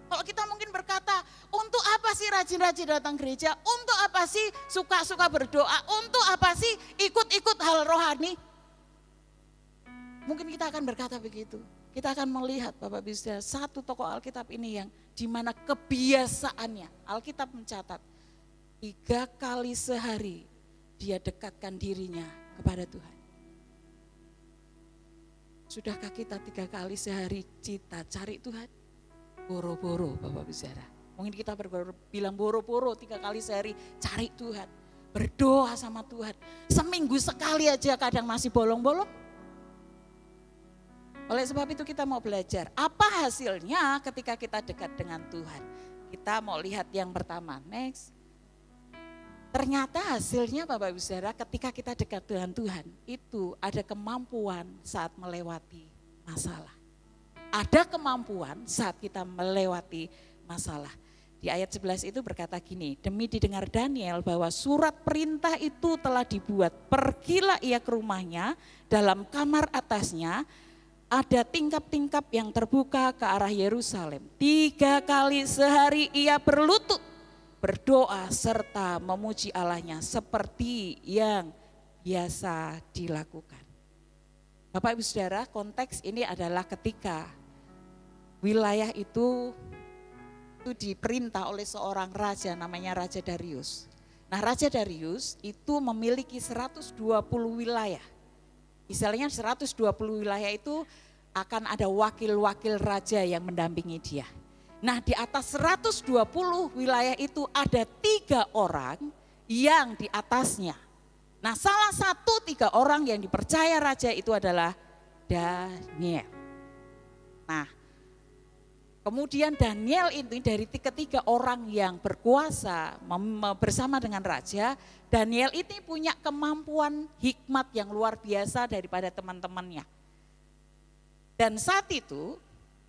Kalau kita mungkin berkata, untuk apa sih rajin-rajin datang gereja? Untuk apa sih suka-suka berdoa? Untuk apa sih ikut-ikut hal rohani? Mungkin kita akan berkata begitu. Kita akan melihat Bapak Ibu Saudara, satu tokoh Alkitab ini yang dimana kebiasaannya, Alkitab mencatat 3 kali sehari dia dekatkan dirinya kepada Tuhan. Sudahkah kita 3 kali sehari kita cari Tuhan? Boro-boro Bapak Ibu Saudara. Mungkin kita bilang boro-boro 3 kali sehari cari Tuhan. Berdoa sama Tuhan. Seminggu sekali aja kadang masih bolong-bolong. Oleh sebab itu kita mau belajar. Apa hasilnya ketika kita dekat dengan Tuhan? Kita mau lihat yang pertama. Next. Ternyata hasilnya Bapak Ibu Saudara ketika kita dekat dengan Tuhan. Itu ada kemampuan saat melewati masalah. Ada kemampuan saat kita melewati masalah. Di ayat 11 itu berkata gini, demi didengar Daniel bahwa surat perintah itu telah dibuat, pergilah ia ke rumahnya, dalam kamar atasnya ada tingkap-tingkap yang terbuka ke arah Yerusalem. 3 kali sehari ia berlutut, berdoa serta memuji Allahnya seperti yang biasa dilakukan. Bapak Ibu Saudara, konteks ini adalah ketika wilayah itu diperintah oleh seorang raja namanya Raja Darius. Nah, Raja Darius itu memiliki 120 wilayah. Istilahnya 120 wilayah itu akan ada wakil-wakil raja yang mendampingi dia. Nah, di atas 120 wilayah itu ada 3 orang yang di atasnya. Nah, salah satu 3 orang yang dipercaya raja itu adalah Daniel. Nah, kemudian Daniel ini dari ketiga orang yang berkuasa bersama dengan raja, Daniel ini punya kemampuan hikmat yang luar biasa daripada teman-temannya. Dan saat itu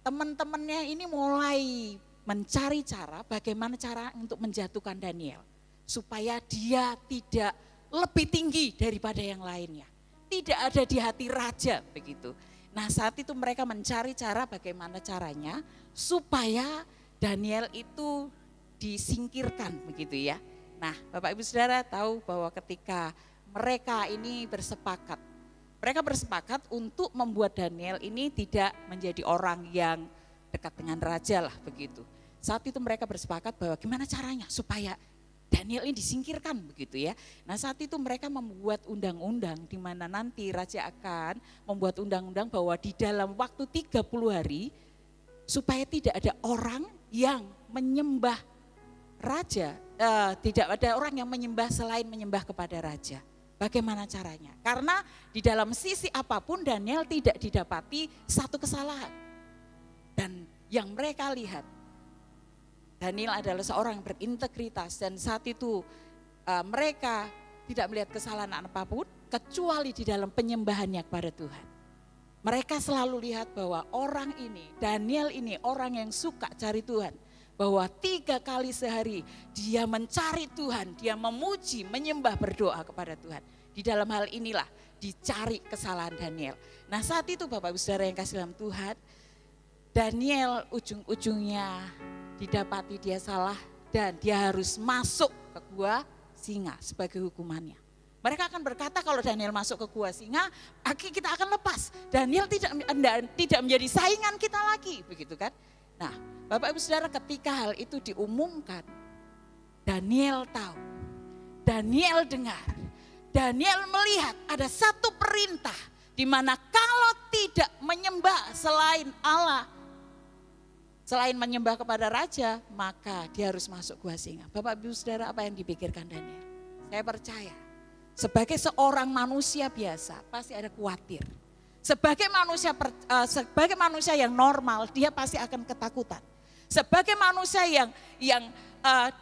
teman-temannya ini mulai mencari cara bagaimana cara untuk menjatuhkan Daniel. Supaya dia tidak lebih tinggi daripada yang lainnya. Tidak ada di hati raja begitu. Nah, saat itu mereka mencari cara bagaimana caranya supaya Daniel itu disingkirkan begitu ya. Nah, Bapak Ibu Saudara tahu bahwa ketika mereka ini mereka bersepakat untuk membuat Daniel ini tidak menjadi orang yang dekat dengan raja lah begitu. Saat itu mereka bersepakat bahwa gimana caranya supaya Daniel ini disingkirkan begitu ya. Nah, saat itu mereka membuat undang-undang di mana nanti raja akan membuat undang-undang bahwa di dalam waktu 30 hari supaya tidak ada orang yang menyembah raja, tidak ada orang yang menyembah selain menyembah kepada raja. Bagaimana caranya? Karena di dalam sisi apapun Daniel tidak didapati satu kesalahan. Dan yang mereka lihat, Daniel adalah seorang yang berintegritas dan saat itu mereka tidak melihat kesalahan apapun kecuali di dalam penyembahannya kepada Tuhan. Mereka selalu lihat bahwa orang ini, Daniel ini orang yang suka cari Tuhan. Bahwa 3 kali sehari dia mencari Tuhan, dia memuji, menyembah, berdoa kepada Tuhan. Di dalam hal inilah dicari kesalahan Daniel. Nah, saat itu Bapak Ibu Saudara yang kasih dalam Tuhan, Daniel ujung-ujungnya didapati dia salah dan dia harus masuk ke gua singa sebagai hukumannya. Mereka akan berkata kalau Daniel masuk ke gua singa, kita akan lepas. Daniel tidak menjadi saingan kita lagi, begitu kan? Nah, Bapak Ibu Saudara, ketika hal itu diumumkan, Daniel tahu, Daniel dengar, Daniel melihat ada satu perintah di mana kalau tidak menyembah selain Allah, selain menyembah kepada raja, maka dia harus masuk gua singa. Bapak Ibu Saudara, apa yang dipikirkan Daniel? Saya percaya, sebagai seorang manusia biasa pasti ada khawatir. Sebagai manusia yang normal, dia pasti akan ketakutan. Sebagai manusia yang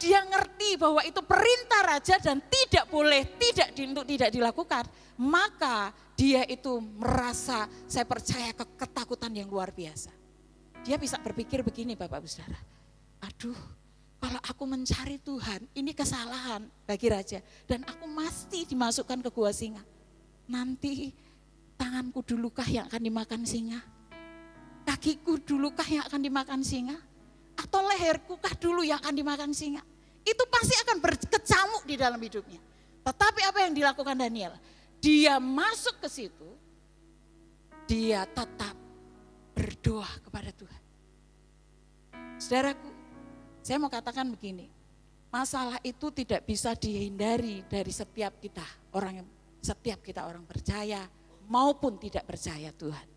dia ngerti bahwa itu perintah raja dan tidak dilakukan, maka dia itu merasa, saya percaya, ketakutan yang luar biasa. Dia bisa berpikir begini Bapak Ibu Saudara, aduh kalau aku mencari Tuhan ini kesalahan bagi raja dan aku mesti dimasukkan ke gua singa. Nanti tanganku dulukah yang akan dimakan singa? Kakiku dulukah yang akan dimakan singa? Atau leherku kah dulu yang akan dimakan singa? Itu pasti akan berkecamuk di dalam hidupnya. Tetapi apa yang dilakukan Daniel? Dia masuk ke situ, dia tetap berdoa kepada Tuhan. Saudaraku, saya mau katakan begini, masalah itu tidak bisa dihindari dari setiap kita orang percaya maupun tidak percaya Tuhan.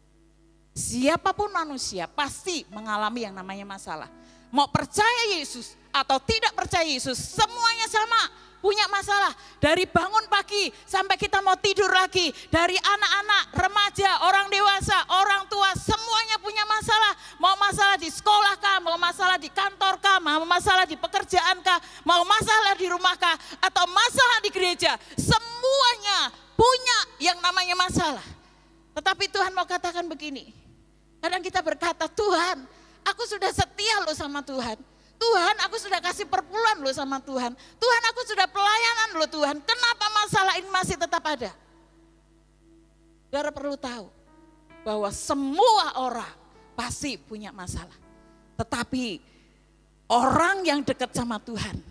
Siapapun manusia pasti mengalami yang namanya masalah. Mau percaya Yesus atau tidak percaya Yesus, semuanya sama, punya masalah. Dari bangun pagi sampai kita mau tidur lagi, dari anak-anak, remaja, orang dewasa, orang tua, semuanya punya masalah. Mau masalah di sekolah kah, mau masalah di kantor kah, mau masalah di pekerjaan kah, mau masalah di rumah kah, atau masalah di gereja, semuanya punya yang namanya masalah. Tetapi Tuhan mau katakan begini, kadang kita berkata, Tuhan, aku sudah setia loh sama Tuhan. Tuhan, aku sudah kasih perpuluhan loh sama Tuhan. Tuhan, aku sudah pelayanan loh Tuhan. Kenapa masalah ini masih tetap ada? Saudara perlu tahu bahwa semua orang pasti punya masalah. Tetapi orang yang dekat sama Tuhan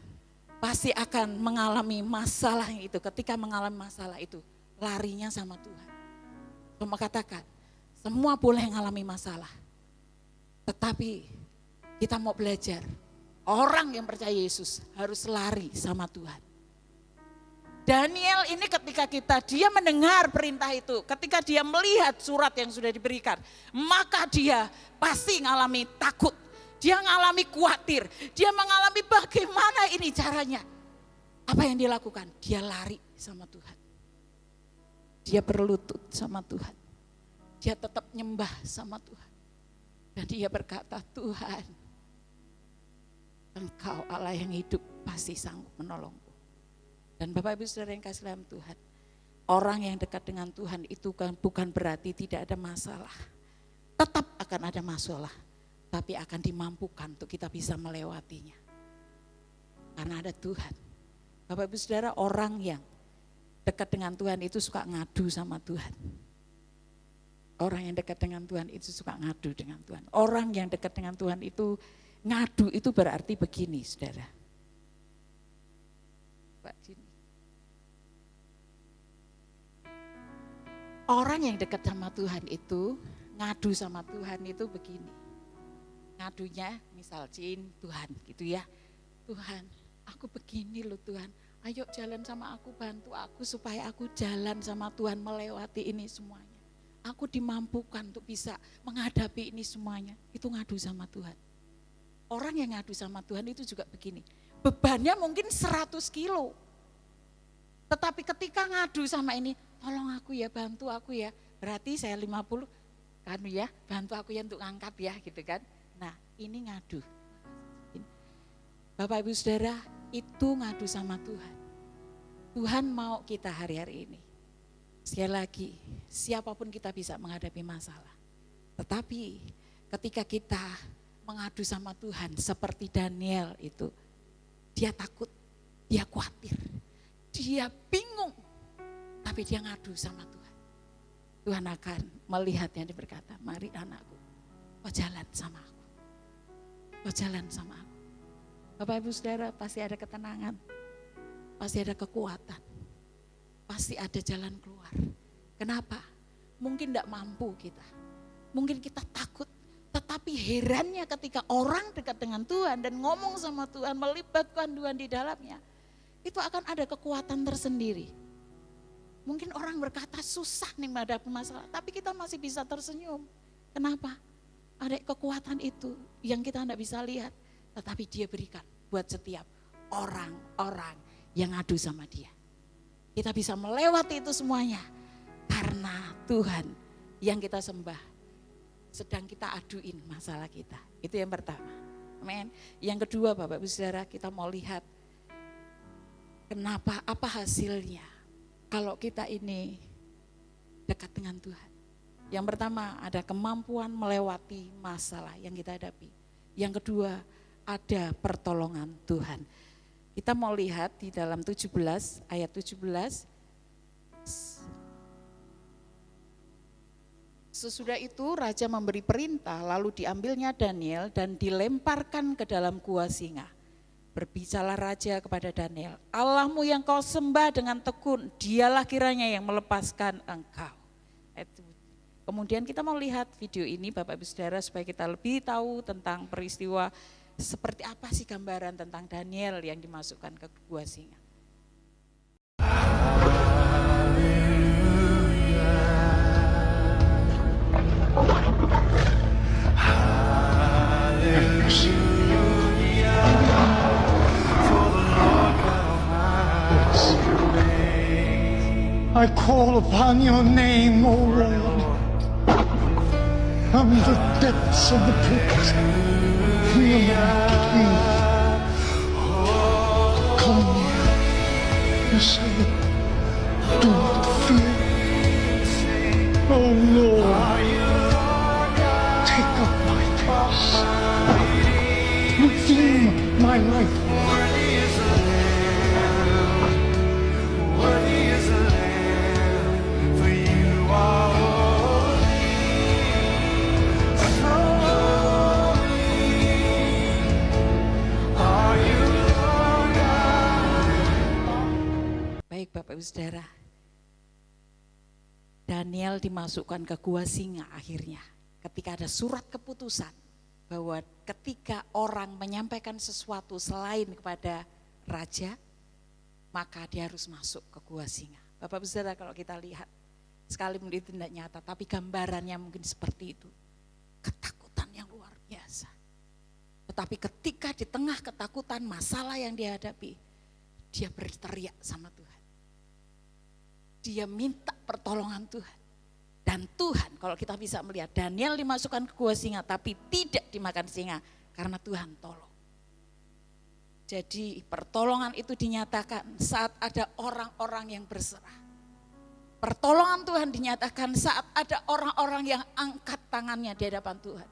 pasti akan mengalami masalah itu. Ketika mengalami masalah itu, larinya sama Tuhan. Cuma katakan, semua boleh mengalami masalah. Tetapi kita mau belajar. Orang yang percaya Yesus harus lari sama Tuhan. Daniel ini ketika dia mendengar perintah itu, ketika dia melihat surat yang sudah diberikan, maka dia pasti mengalami takut, dia mengalami khawatir, dia mengalami bagaimana ini caranya. Apa yang dia lakukan? Dia lari sama Tuhan. Dia berlutut sama Tuhan. Dia tetap nyembah sama Tuhan. Dan dia berkata, Tuhan, Engkau Allah yang hidup pasti sanggup menolongku. Dan Bapak Ibu Saudara yang kasih dalam Tuhan, orang yang dekat dengan Tuhan itu kan bukan berarti tidak ada masalah. Tetap akan ada masalah, tapi akan dimampukan untuk kita bisa melewatinya. Karena ada Tuhan. Bapak Ibu Saudara, orang yang dekat dengan Tuhan itu suka ngadu sama Tuhan. Orang yang dekat dengan Tuhan itu suka ngadu dengan Tuhan. Orang yang dekat dengan Tuhan itu ngadu itu berarti begini, saudara. Pak Jini. Orang yang dekat sama Tuhan itu, ngadu sama Tuhan itu begini. Ngadunya misal Jin, Tuhan gitu ya. Tuhan, aku begini loh Tuhan. Ayo jalan sama aku, bantu aku supaya aku jalan sama Tuhan melewati ini semuanya. Aku dimampukan untuk bisa menghadapi ini semuanya. Itu ngadu sama Tuhan. Orang yang ngadu sama Tuhan itu juga begini. Bebannya mungkin 100 kilo. Tetapi ketika ngadu sama ini, tolong aku ya, bantu aku ya. Berarti saya 50, kan ya, bantu aku ya untuk ngangkat ya gitu kan. Nah ini ngadu. Bapak Ibu Saudara, itu ngadu sama Tuhan. Tuhan mau kita hari-hari ini. Sekali lagi, siapapun kita bisa menghadapi masalah. Tetapi ketika kita mengadu sama Tuhan seperti Daniel itu, dia takut, dia khawatir, dia bingung, tapi dia ngadu sama Tuhan. Tuhan akan melihatnya, dia berkata, mari anakku, kau jalan sama aku, kau jalan sama aku. Bapak Ibu Saudara, pasti ada ketenangan, pasti ada kekuatan, pasti ada jalan keluar. Kenapa? Mungkin tidak mampu kita, mungkin kita takut. Tetapi herannya ketika orang dekat dengan Tuhan dan ngomong sama Tuhan, melibatkan Tuhan di dalamnya, itu akan ada kekuatan tersendiri. Mungkin orang berkata susah nih menghadapi masalah, tapi kita masih bisa tersenyum. Kenapa? Ada kekuatan itu yang kita tidak bisa lihat, tetapi dia berikan buat setiap orang-orang yang adu sama dia. Kita bisa melewati itu semuanya karena Tuhan yang kita sembah sedang kita aduin masalah kita. Itu yang pertama. Amin. Yang kedua Bapak Ibu Saudara, kita mau lihat kenapa, apa hasilnya kalau kita ini dekat dengan Tuhan. Yang pertama ada kemampuan melewati masalah yang kita hadapi. Yang kedua ada pertolongan Tuhan. Kita mau lihat di dalam 17 ayat 17. Sesudah itu raja memberi perintah, lalu diambilnya Daniel dan dilemparkan ke dalam gua singa. Berbicara raja kepada Daniel, Allahmu yang kau sembah dengan tekun, dialah kiranya yang melepaskan engkau. Kemudian kita mau lihat video ini Bapak Ibu Saudara supaya kita lebih tahu tentang peristiwa seperti apa sih gambaran tentang Daniel yang dimasukkan ke gua singa. I call upon your name, O Lord, from the depths of the pit. Hear my plea. Come near. You say, do not fear. Oh Lord, take up my case. Redeem Christ. Baik Bapak Ibu Saudara, Daniel dimasukkan ke gua singa akhirnya. Ketika ada surat keputusan bahwa ketika orang menyampaikan sesuatu selain kepada raja, maka dia harus masuk ke gua singa. Bapak Ibu Saudara, kalau kita lihat, sekalipun itu tidak nyata, tapi gambarannya mungkin seperti itu. Ketakutan yang luar biasa. Tetapi ketika di tengah ketakutan, masalah yang dihadapi, dia berteriak sama Tuhan. Dia minta pertolongan Tuhan. Dan Tuhan, kalau kita bisa melihat, Daniel dimasukkan ke gua singa tapi tidak dimakan singa karena Tuhan tolong. Jadi pertolongan itu dinyatakan saat ada orang-orang yang berserah. Pertolongan Tuhan dinyatakan saat ada orang-orang yang angkat tangannya di hadapan Tuhan.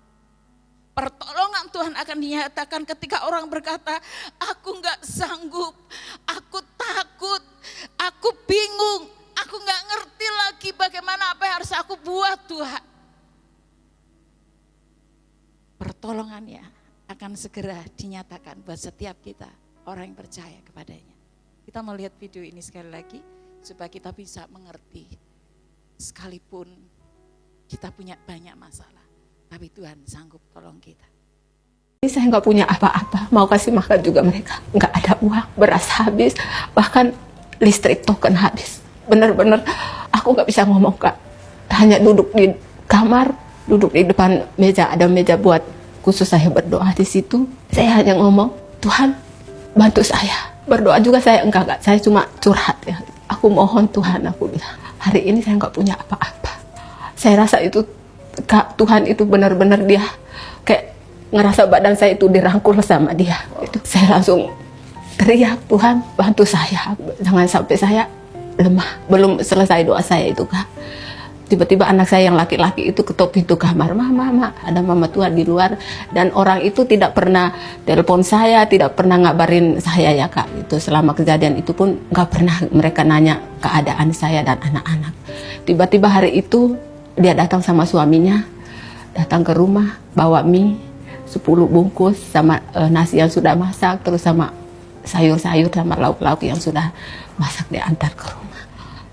Pertolongan Tuhan akan dinyatakan ketika orang berkata, aku gak sanggup, aku takut, aku bingung, aku gak ngerti lagi bagaimana apa yang harus aku buat Tuhan. Pertolongannya akan segera dinyatakan buat setiap kita, orang yang percaya kepadanya. Kita mau lihat video ini sekali lagi supaya kita bisa mengerti. Sekalipun kita punya banyak masalah, tapi Tuhan sanggup tolong kita. Saya nggak punya apa-apa, mau kasih makan juga mereka nggak ada uang, beras habis, bahkan listrik token habis. Bener-bener aku nggak bisa ngomong Kak, hanya duduk di kamar, duduk di depan meja, ada meja buat khusus saya berdoa di situ. Saya hanya ngomong, Tuhan bantu saya. Berdoa juga saya enggak, saya cuma curhat ya. Aku mohon Tuhan, aku bilang, hari ini saya nggak punya apa-apa. Saya rasa itu Kak, Tuhan itu benar-benar dia kayak ngerasa badan saya itu dirangkul sama dia. Itu saya langsung teriak, Tuhan bantu saya, jangan sampai saya lemah. Belum selesai doa saya itu Kak, tiba-tiba anak saya yang laki-laki itu ketok pintu kamar, mama, ada mama Tuhan di luar. Dan orang itu tidak pernah telepon saya, tidak pernah ngabarin saya ya Kak. Itu selama kejadian itu pun nggak pernah mereka nanya keadaan saya dan anak-anak. Tiba-tiba hari itu dia datang sama suaminya, datang ke rumah, bawa mie 10 bungkus sama nasi yang sudah masak, terus sama sayur-sayur sama lauk-lauk yang sudah masak, diantar ke rumah.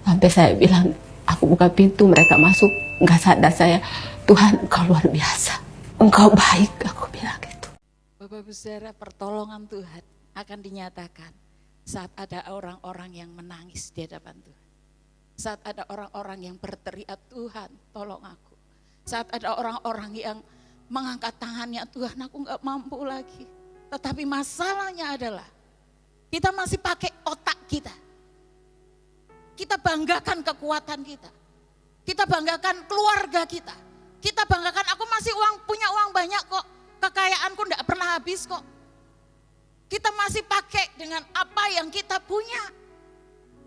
Sampai saya bilang, aku buka pintu, mereka masuk, nggak sadar saya, Tuhan Engkau luar biasa, Engkau baik, aku bilang gitu. Bapak Ibu Saudara, pertolongan Tuhan akan dinyatakan saat ada orang-orang yang menangis di hadapan Tuhan. Saat ada orang-orang yang berteriak, Tuhan tolong aku. Saat ada orang-orang yang mengangkat tangannya, Tuhan aku gak mampu lagi. Tetapi masalahnya adalah kita masih pakai otak kita. Kita banggakan kekuatan kita. Kita banggakan keluarga kita. Kita banggakan aku masih punya uang banyak kok. Kekayaanku gak pernah habis kok. Kita masih pakai dengan apa yang kita punya.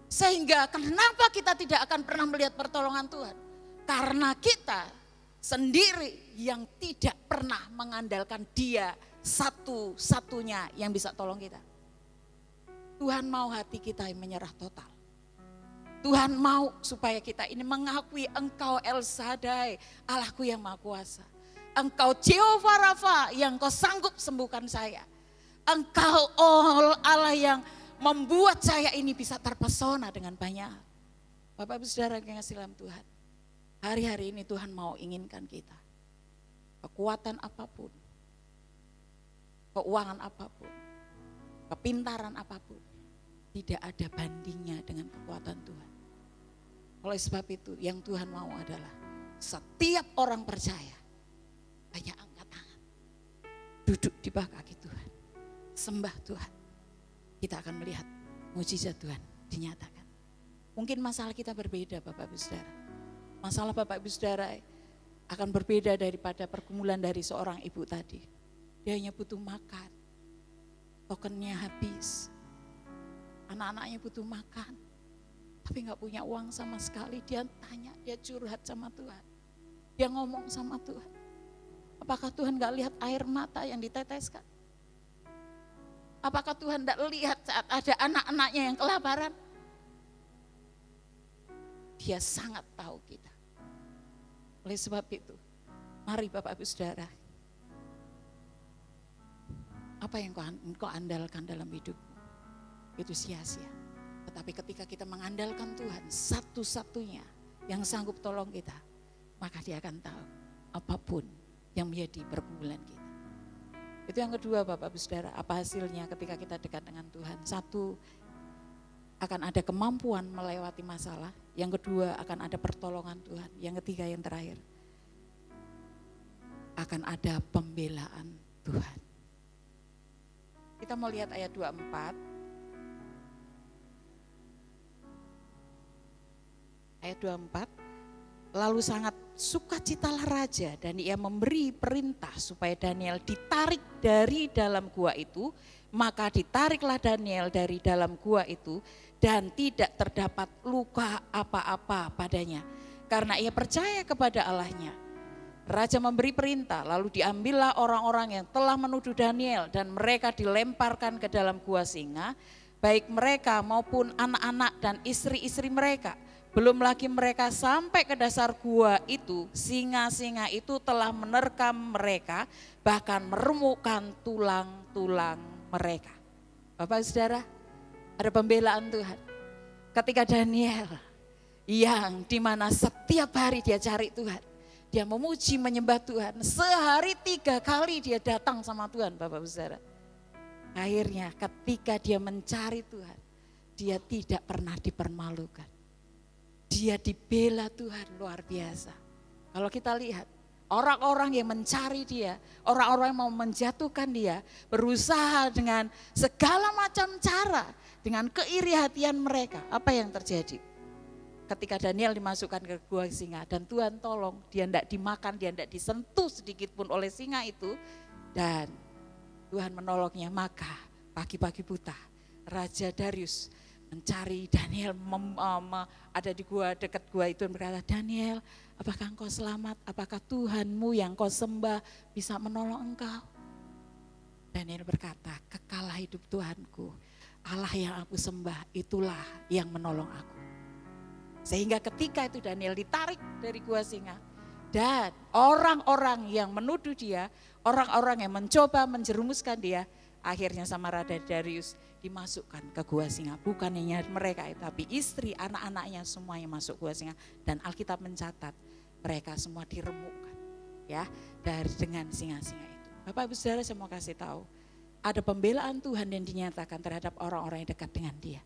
Sehingga kenapa kita tidak akan pernah melihat pertolongan Tuhan? Karena kita sendiri yang tidak pernah mengandalkan Dia satu-satunya yang bisa tolong kita. Tuhan mau hati kita yang menyerah total. Tuhan mau supaya kita ini mengakui Engkau El Shaddai, Allahku yang Maha Kuasa. Engkau Jehovah Rafa yang Kau sanggup sembuhkan saya. Engkau Allah yang membuat saya ini bisa terpesona dengan banyak. Bapak Ibu Saudara yang kasih dalam Tuhan, hari-hari ini Tuhan mau inginkan kita. Kekuatan apapun, keuangan apapun, kepintaran apapun, tidak ada bandingnya dengan kekuatan Tuhan. Oleh sebab itu yang Tuhan mau adalah setiap orang percaya hanya angkat tangan, duduk di bawah kaki Tuhan, sembah Tuhan. Kita akan melihat mujizat Tuhan dinyatakan. Mungkin masalah kita berbeda Bapak Ibu Saudara. Masalah Bapak Ibu Saudara akan berbeda daripada pergumulan dari seorang ibu tadi. Dia hanya butuh makan, tokennya habis. Anak-anaknya butuh makan, tapi gak punya uang sama sekali. Dia tanya, dia curhat sama Tuhan. Dia ngomong sama Tuhan. Apakah Tuhan gak lihat air mata yang diteteskan? Apakah Tuhan tidak lihat saat ada anak-anaknya yang kelaparan? Dia sangat tahu kita. Oleh sebab itu, mari Bapak Ibu Saudara, apa yang kau andalkan dalam hidupmu, itu sia-sia. Tetapi ketika kita mengandalkan Tuhan, satu-satunya yang sanggup tolong kita, maka dia akan tahu apapun yang menjadi pergumulan kita. Itu yang kedua Bapak Ibu Saudara, apa hasilnya ketika kita dekat dengan Tuhan? Satu, akan ada kemampuan melewati masalah. Yang kedua, akan ada pertolongan Tuhan. Yang ketiga, yang terakhir, akan ada pembelaan Tuhan. Kita mau lihat ayat 24. Ayat 24. Lalu sangat sukacitalah raja dan ia memberi perintah supaya Daniel ditarik dari dalam gua itu. Maka ditariklah Daniel dari dalam gua itu dan tidak terdapat luka apa-apa padanya. Karena ia percaya kepada Allahnya. Raja memberi perintah, lalu diambillah orang-orang yang telah menuduh Daniel dan mereka dilemparkan ke dalam gua singa, baik mereka maupun anak-anak dan istri-istri mereka. Belum lagi mereka sampai ke dasar gua itu, singa-singa itu telah menerkam mereka, bahkan meremukkan tulang-tulang mereka. Bapak Saudara, ada pembelaan Tuhan. Ketika Daniel yang dimana setiap hari dia cari Tuhan, dia memuji menyembah Tuhan, sehari 3 kali dia datang sama Tuhan Bapak Saudara. Akhirnya ketika dia mencari Tuhan, dia tidak pernah dipermalukan. Dia dibela Tuhan luar biasa. Kalau kita lihat orang-orang yang mencari dia, orang-orang yang mau menjatuhkan dia, berusaha dengan segala macam cara, dengan keiri hatian mereka. Apa yang terjadi? Ketika Daniel dimasukkan ke gua singa dan Tuhan tolong, dia tidak dimakan, dia tidak disentuh sedikit pun oleh singa itu. Dan Tuhan menolongnya, maka pagi-pagi buta Raja Darius mencari Daniel, ada di gua, dekat gua itu, berkata, Daniel, apakah engkau selamat? Apakah Tuhanmu yang kau sembah bisa menolong engkau? Daniel berkata, kekalah hidup Tuhanku, Allah yang aku sembah itulah yang menolong aku. Sehingga ketika itu Daniel ditarik dari gua singa dan orang-orang yang menuduh dia, orang-orang yang mencoba menjerumuskan dia, akhirnya sama Raja Darius dimasukkan ke gua singa. Bukan hanya mereka, tapi istri, anak-anaknya semuanya masuk gua singa. Dan Alkitab mencatat mereka semua diremukkan ya dengan singa-singa itu. Bapak Ibu Saudara, saya mau kasih tahu, ada pembelaan Tuhan yang dinyatakan terhadap orang-orang yang dekat dengan dia.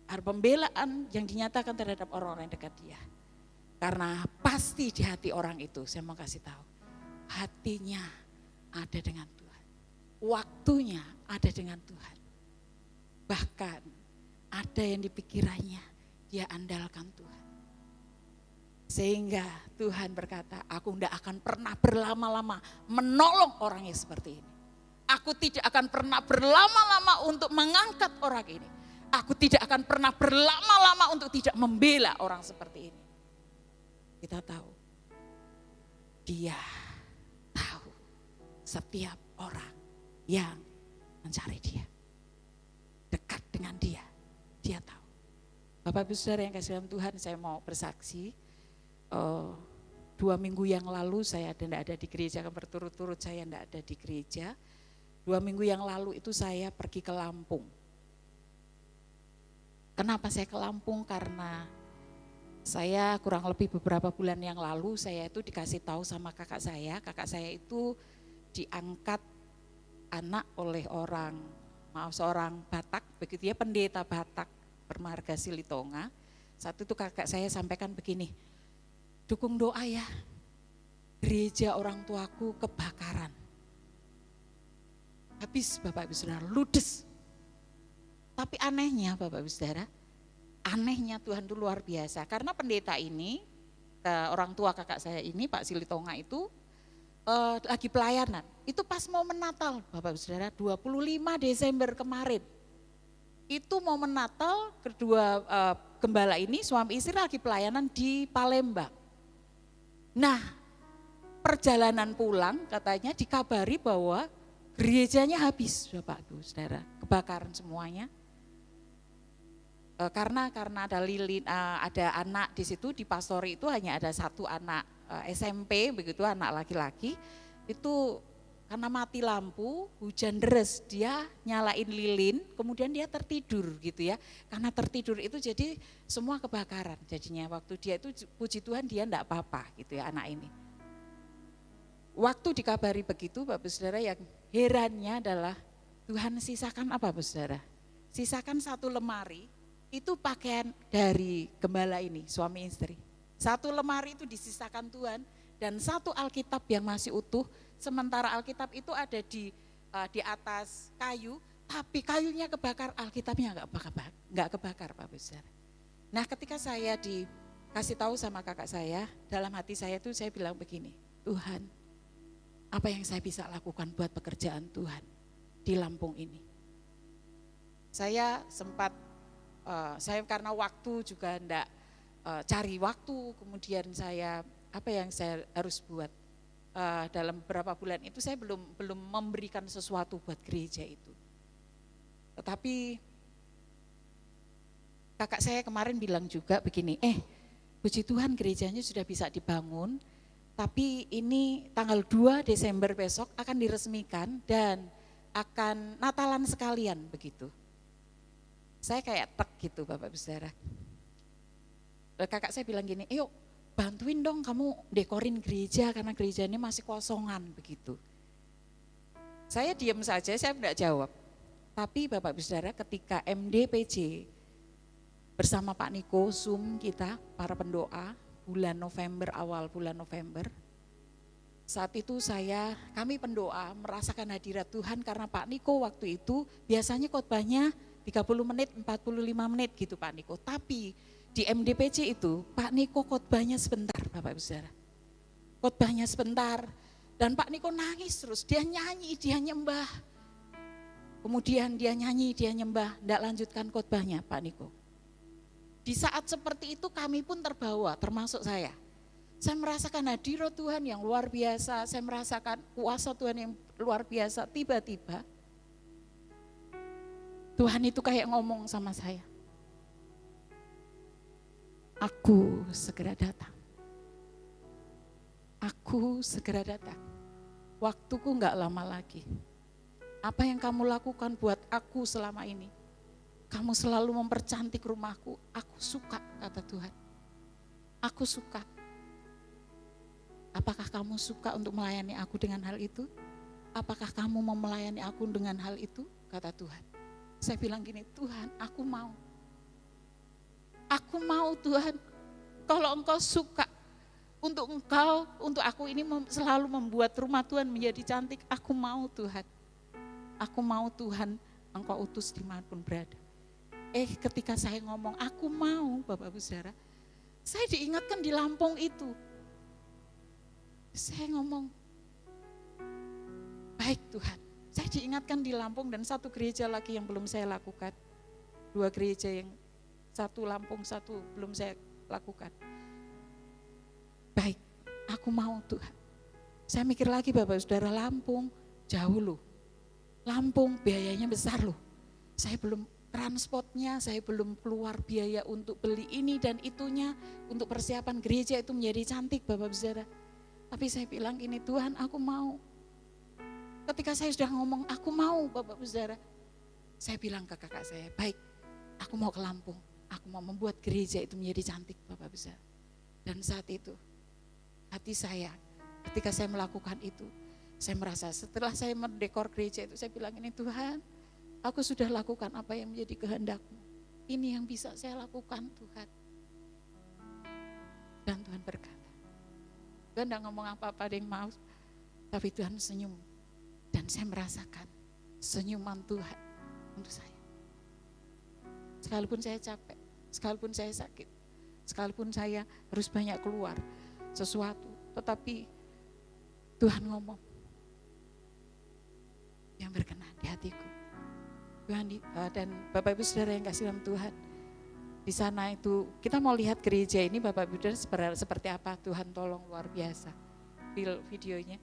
Ada pembelaan yang dinyatakan terhadap orang-orang yang dekat dia. Karena pasti di hati orang itu, saya mau kasih tahu, hatinya ada dengan Tuhan. Waktunya ada dengan Tuhan. Bahkan ada yang di pikirannya, dia andalkan Tuhan. Sehingga Tuhan berkata, aku tidak akan pernah berlama-lama menolong orang yang seperti ini. Aku tidak akan pernah berlama-lama untuk mengangkat orang ini. Aku tidak akan pernah berlama-lama untuk tidak membela orang seperti ini. Kita tahu, dia tahu setiap orang yang mencari dia, dekat dengan dia, dia tahu. Bapak Ibu Saudara yang kasih dalam Tuhan, saya mau bersaksi. 2 minggu yang lalu saya tidak ada di gereja, berturut-turut saya tidak ada di gereja. 2 minggu yang lalu itu saya pergi ke Lampung. Kenapa saya ke Lampung? Karena saya kurang lebih beberapa bulan yang lalu saya itu dikasih tahu sama kakak saya itu diangkat anak oleh seorang Batak, begitu ya, pendeta Batak bermarga Silitonga. Saat itu kakak saya sampaikan begini, dukung doa ya, gereja orang tuaku kebakaran. Habis Bapak Ibu Saudara, ludes. Tapi anehnya Bapak Ibu Saudara, anehnya Tuhan itu luar biasa. Karena pendeta ini, orang tua kakak saya ini, Pak Silitonga itu lagi pelayanan. Itu pas momen Natal Bapak Ibu Saudara, 25 Desember kemarin. Itu momen Natal, kedua gembala ini suami istri lagi pelayanan di Palembang. Nah, perjalanan pulang katanya dikabari bahwa Gerejanya habis, Bapak Ibu Saudara, kebakaran semuanya. Karena ada lilin, ada anak di situ, di pastori itu hanya ada satu anak SMP, begitu, anak laki-laki. Itu karena mati lampu, hujan deras, dia nyalain lilin, kemudian dia tertidur gitu ya. Karena tertidur itu jadi semua kebakaran jadinya. Waktu dia itu, puji Tuhan dia enggak apa-apa gitu ya anak ini. Waktu dikabari begitu Bapak Saudara, yang herannya adalah Tuhan sisakan apa Bapak Saudara? Sisakan satu lemari, itu pakaian dari gembala ini, suami istri. Satu lemari itu disisakan Tuhan, dan satu Alkitab yang masih utuh, sementara Alkitab itu ada di atas kayu, tapi kayunya kebakar, Alkitabnya enggak kebakar Bapak Saudara. Nah ketika saya dikasih tahu sama kakak saya, dalam hati saya itu saya bilang begini, Tuhan, apa yang saya bisa lakukan buat pekerjaan Tuhan di Lampung ini? Saya sempat, saya karena waktu juga enggak cari waktu, kemudian saya, apa yang saya harus buat dalam beberapa bulan itu saya belum memberikan sesuatu buat gereja itu. Tetapi kakak saya kemarin bilang juga begini, puji Tuhan gerejanya sudah bisa dibangun, tapi ini tanggal 2 Desember besok akan diresmikan dan akan Natalan sekalian begitu. Saya kayak tek gitu Bapak Saudara. Kakak saya bilang gini, yuk bantuin dong kamu dekorin gereja karena gereja ini masih kosongan begitu. Saya diam saja, saya tidak jawab. Tapi Bapak Saudara, ketika MDPJ bersama Pak Niko Zoom kita para pendoa bulan November, awal bulan November, saat itu kami pendoa merasakan hadirat Tuhan karena Pak Niko waktu itu biasanya khotbahnya 30 menit, 45 menit gitu Pak Niko. Tapi di MDPC itu Pak Niko khotbahnya sebentar Bapak Ibu Saudara. Khotbahnya sebentar dan Pak Niko nangis terus, dia nyanyi, dia nyembah. Kemudian dia nyanyi, dia nyembah, enggak lanjutkan khotbahnya Pak Niko. Di saat seperti itu kami pun terbawa, termasuk saya. Saya merasakan hadirat Tuhan yang luar biasa, saya merasakan kuasa Tuhan yang luar biasa. Tiba-tiba Tuhan itu kayak ngomong sama saya, aku segera datang. Aku segera datang. Waktuku enggak lama lagi. Apa yang kamu lakukan buat aku selama ini? Kamu selalu mempercantik rumahku. Aku suka, kata Tuhan. Aku suka. Apakah kamu suka untuk melayani aku dengan hal itu? Apakah kamu mau melayani aku dengan hal itu? Kata Tuhan. Saya bilang gini, Tuhan, aku mau. Aku mau Tuhan. Kalau engkau suka untuk engkau, untuk aku ini selalu membuat rumah Tuhan menjadi cantik, aku mau Tuhan. Aku mau Tuhan, engkau utus dimanapun berada. Ketika saya ngomong, aku mau Bapak Ibu Saudara, saya diingatkan di Lampung itu. Saya ngomong, baik Tuhan. Saya diingatkan di Lampung dan satu gereja lagi yang belum saya lakukan. 2 gereja yang satu Lampung, satu belum saya lakukan. Baik, aku mau Tuhan. Saya mikir lagi Bapak Saudara, Lampung jauh loh. Lampung biayanya besar loh. Saya belum transportnya, saya belum keluar biaya untuk beli ini dan itunya, untuk persiapan gereja itu menjadi cantik Bapak Saudara. Tapi saya bilang ini, Tuhan aku mau. Ketika saya sudah ngomong aku mau Bapak Saudara, saya bilang ke kakak saya, baik aku mau ke Lampung, aku mau membuat gereja itu menjadi cantik Bapak Saudara. Dan saat itu hati saya ketika saya melakukan itu, saya merasa setelah saya mendekor gereja itu, saya bilang ini Tuhan, aku sudah lakukan apa yang menjadi kehendak-Mu. Ini yang bisa saya lakukan Tuhan. Dan Tuhan berkata, Tuhan tidak ngomong apa-apa ada yang mau, tapi Tuhan senyum. Dan saya merasakan senyuman Tuhan untuk saya. Sekalipun saya capek, sekalipun saya sakit, sekalipun saya harus banyak keluar sesuatu, tetapi Tuhan ngomong yang berkenan di hatiku. Tuhan dan Bapak Ibu Saudara yang kasih dalam Tuhan, di sana itu kita mau lihat gereja ini Bapak Ibu Saudara seperti apa. Tuhan tolong luar biasa. Videonya.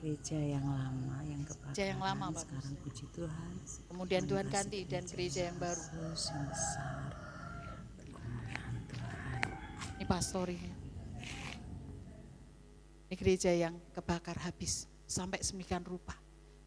gereja yang lama yang kebakaran. Gereja yang lama, Pak. Sekarang puji Tuhan. Kemudian Tuhan ganti dan gereja yang baru. Yesus yang besar. Kemuliaan Tuhan. Ini pastornya. Ini gereja yang kebakar habis sampai semikian rupa.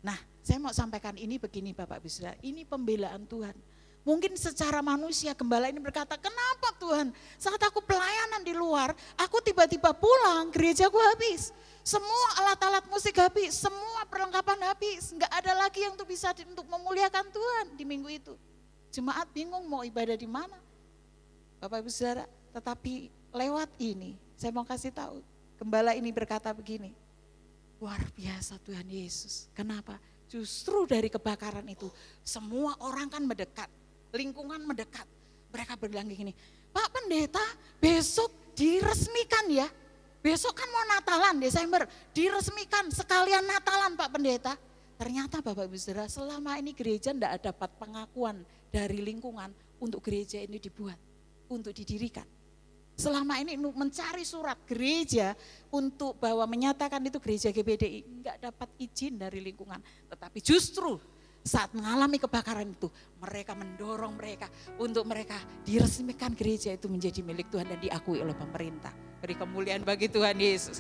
Nah, saya mau sampaikan ini begini Bapak Ibu Saudara, ini pembelaan Tuhan. Mungkin secara manusia gembala ini berkata, kenapa Tuhan saat aku pelayanan di luar, aku tiba-tiba pulang, gerejaku habis. Semua alat-alat musik habis, semua perlengkapan habis. Enggak ada lagi yang bisa untuk memuliakan Tuhan di minggu itu. Jemaat bingung mau ibadah di mana. Bapak Ibu Saudara, tetapi lewat ini, saya mau kasih tahu, gembala ini berkata begini, luar biasa Tuhan Yesus. Kenapa? Justru dari kebakaran itu, semua orang kan mendekat. Lingkungan mendekat. Mereka bilang gini, Pak Pendeta besok diresmikan ya. Besok kan mau Natalan Desember, diresmikan sekalian Natalan Pak Pendeta. Ternyata Bapak Ibu Saudara selama ini gereja tidak dapat pengakuan dari lingkungan untuk gereja ini dibuat, untuk didirikan. Selama ini mencari surat gereja untuk bahwa menyatakan itu gereja GBDI, enggak dapat izin dari lingkungan. Tetapi justru saat mengalami kebakaran itu, mereka mendorong mereka untuk mereka diresmikan gereja itu menjadi milik Tuhan dan diakui oleh pemerintah. Beri kemuliaan bagi Tuhan Yesus.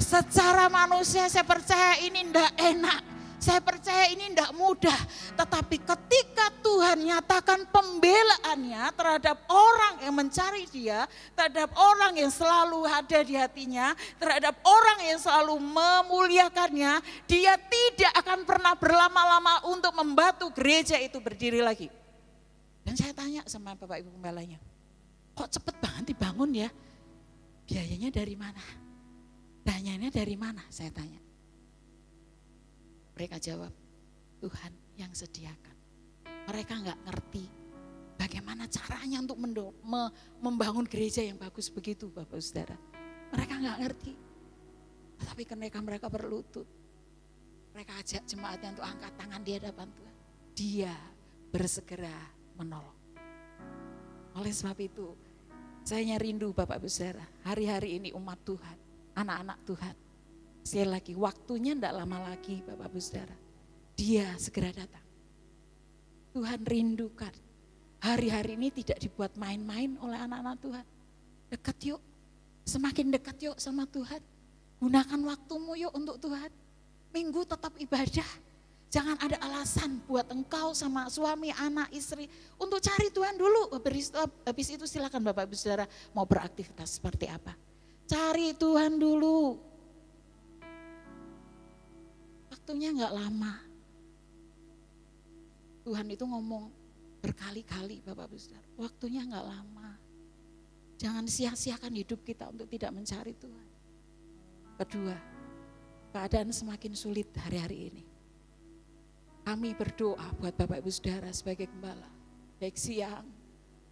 Secara manusia saya percaya ini tidak enak. Saya percaya ini tidak mudah, tetapi ketika Tuhan nyatakan pembelaannya terhadap orang yang mencari dia, terhadap orang yang selalu ada di hatinya, terhadap orang yang selalu memuliakannya, dia tidak akan pernah berlama-lama untuk membantu gereja itu berdiri lagi. Dan saya tanya sama Bapak Ibu Gembalanya, kok cepet banget dibangun ya? Biayanya dari mana? Dananya dari mana? Saya tanya. Mereka jawab, Tuhan yang sediakan. Mereka nggak ngerti bagaimana caranya untuk membangun gereja yang bagus begitu Bapak Saudara. Mereka nggak ngerti. Tapi ketika mereka berlutut, mereka ajak jemaatnya untuk angkat tangan di hadapan Tuhan. Dia bersegera menolong. Oleh sebab itu, saya rindu Bapak Ibu Saudara, hari-hari ini umat Tuhan, anak-anak Tuhan. Sekali lagi, waktunya tidak lama lagi Bapak Ibu Saudara. Dia segera datang. Tuhan rindukan. Hari-hari ini tidak dibuat main-main oleh anak-anak Tuhan. Dekat yuk, semakin dekat yuk sama Tuhan. Gunakan waktumu yuk untuk Tuhan. Minggu tetap ibadah. Jangan ada alasan buat engkau sama suami, anak, istri untuk cari Tuhan dulu. Habis itu silakan Bapak Ibu Saudara mau beraktivitas seperti apa. Cari Tuhan dulu. Waktunya enggak lama. Tuhan itu ngomong berkali-kali Bapak Ibu Saudara. Waktunya enggak lama. Jangan sia-siakan hidup kita untuk tidak mencari Tuhan. Kedua, keadaan semakin sulit hari-hari ini. Kami berdoa buat Bapak Ibu Saudara sebagai gembala. Baik siang,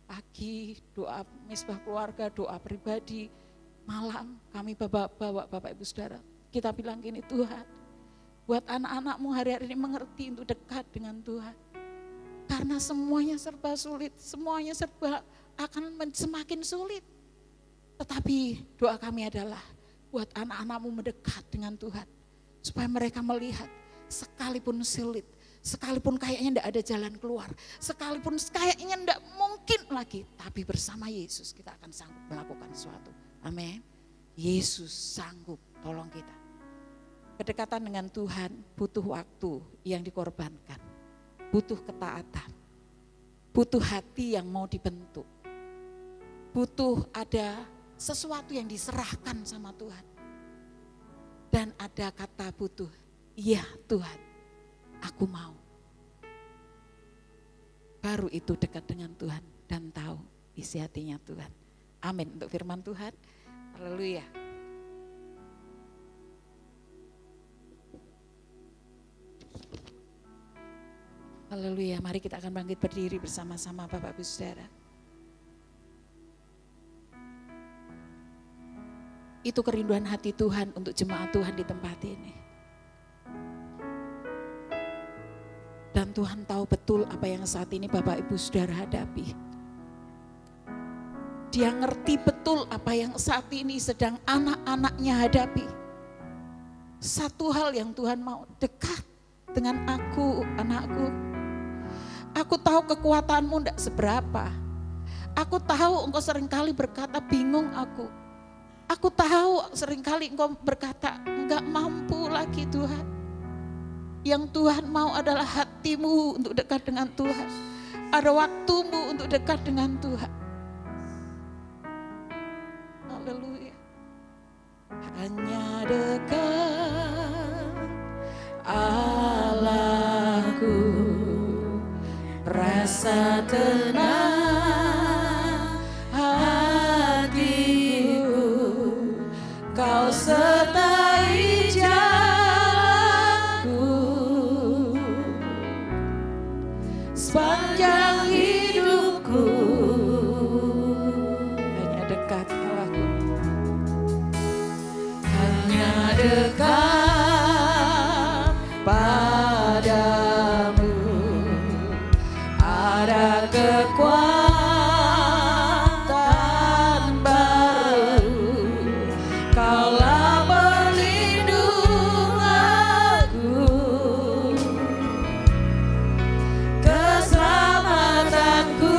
pagi, doa misbah keluarga, doa pribadi, malam kami bawa Bapak Ibu Saudara. Kita bilang gini, Tuhan, buat anak-anakmu hari-hari ini mengerti untuk dekat dengan Tuhan. Karena semuanya serba sulit, semuanya serba akan semakin sulit. Tetapi doa kami adalah buat anak-anakmu mendekat dengan Tuhan. Supaya mereka melihat sekalipun sulit, sekalipun kayaknya tidak ada jalan keluar, sekalipun kayaknya tidak mungkin lagi, tapi bersama Yesus kita akan sanggup melakukan sesuatu. Amin. Yesus sanggup tolong kita. Kedekatan dengan Tuhan butuh waktu yang dikorbankan, butuh ketaatan, butuh hati yang mau dibentuk, butuh ada sesuatu yang diserahkan sama Tuhan. Dan ada kata butuh, iya Tuhan, aku mau. Baru itu dekat dengan Tuhan dan tahu isi hatinya Tuhan. Amin untuk firman Tuhan. Haleluya. Haleluya, mari kita akan bangkit berdiri bersama-sama Bapak Ibu Saudara. Itu kerinduan hati Tuhan untuk jemaat Tuhan di tempat ini. Dan Tuhan tahu betul apa yang saat ini Bapak Ibu Saudara hadapi. Dia ngerti betul apa yang saat ini sedang anak-anaknya hadapi. Satu hal yang Tuhan mau, dekat dengan aku, anakku. Aku tahu kekuatanmu tidak seberapa. Aku tahu engkau seringkali berkata bingung aku. Aku tahu seringkali engkau berkata enggak mampu lagi Tuhan. Yang Tuhan mau adalah hatimu untuk dekat dengan Tuhan. Ada waktumu untuk dekat dengan Tuhan. Haleluya. Hanya dekat Allahku, rasa tenang hatiku, kau sertai jalanku sepanjang hidupku. Hanya dekat Allahku, hanya dekat padamu ada kekuatan baru. Kaulah perlindunganku, keselamatanku.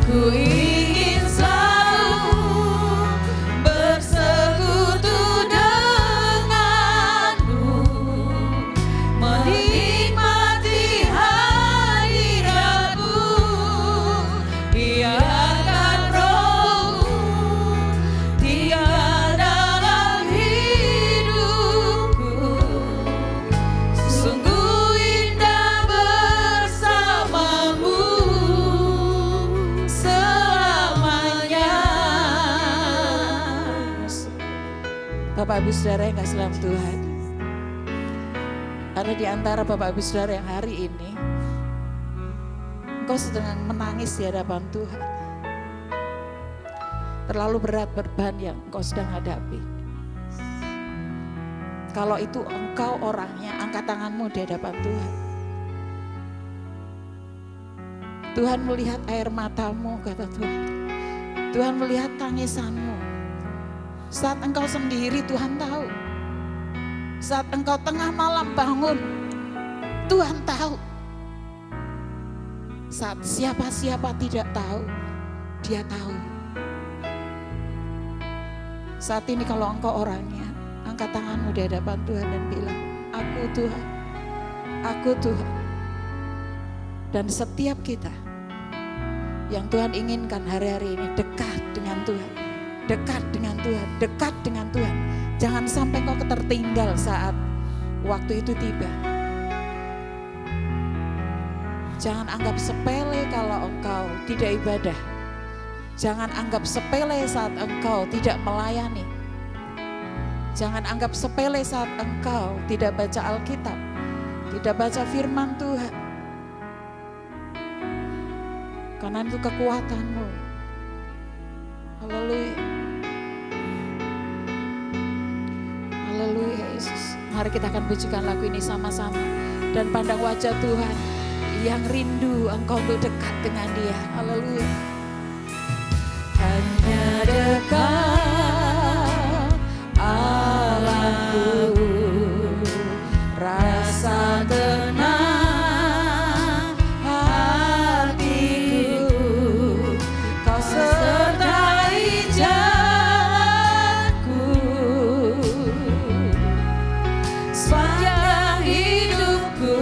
Ku ingin selalu bersekutu denganmu, menikmati hadiratmu. Biarkan rohmu tinggal dalam hidupku. Sungguh indah bersamamu selamanya. Bapak Ibu Saudara yang kasih dalam Tuhan, ada di antara Bapak Ibu Saudara yang hari ini engkau sedang menangis di hadapan Tuhan. Terlalu berat beban yang engkau sedang hadapi. Kalau itu engkau orangnya, angkat tanganmu di hadapan Tuhan. Tuhan melihat air matamu, kata Tuhan. Tuhan melihat tangisanmu. Saat engkau sendiri, Tuhan tahu. Saat engkau tengah malam bangun, Tuhan tahu. Saat siapa-siapa tidak tahu, Dia tahu. Saat ini kalau engkau orangnya, angkat tanganmu di hadapan Tuhan dan bilang, aku Tuhan, aku Tuhan. Dan setiap kita yang Tuhan inginkan hari-hari ini dekat dengan Tuhan, dekat dengan Tuhan, dekat dengan Tuhan. Jangan sampai kau tertinggal saat waktu itu tiba. Jangan anggap sepele kalau engkau tidak ibadah. Jangan anggap sepele saat engkau tidak melayani. Jangan anggap sepele saat engkau tidak baca Alkitab, tidak baca firman Tuhan. Karena itu kekuatanmu. Haleluya. Haleluya Yesus. Mari kita akan pujikan lagu ini sama-sama. Dan pandang wajah Tuhan yang rindu engkau untuk dekat dengan Dia. Haleluya. Hanya dekat Allahku, rasa tenang hatiku, kau sertai jalanku sepanjang hidupku.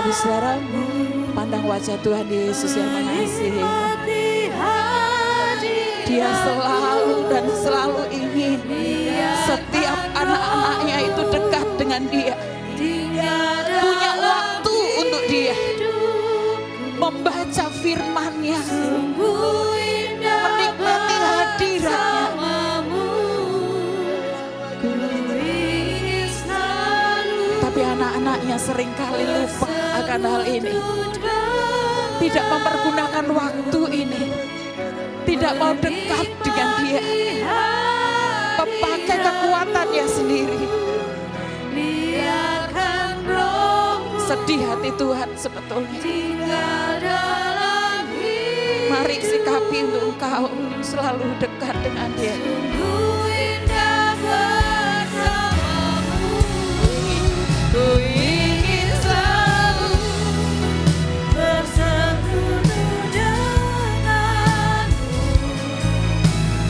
Bapak Ibu Saudaramu, pandang wajah Tuhan Yesus yang mengasihi. Dia selalu dan selalu ingin setiap anak-anaknya itu dekat dengan Dia, punya waktu untuk Dia, membaca firman-Nya, menikmati hadirat-Nya. Tapi anak-anaknya seringkali lupa akan hal ini, tidak mempergunakan waktu ini, tidak mau dekat dengan Dia, memakai kekuatannya sendiri. Sedih hati Tuhan sebetulnya. Mari sikapi untuk Engkau selalu dekat dengan Dia. Ku ingin selalu bersekutu denganmu,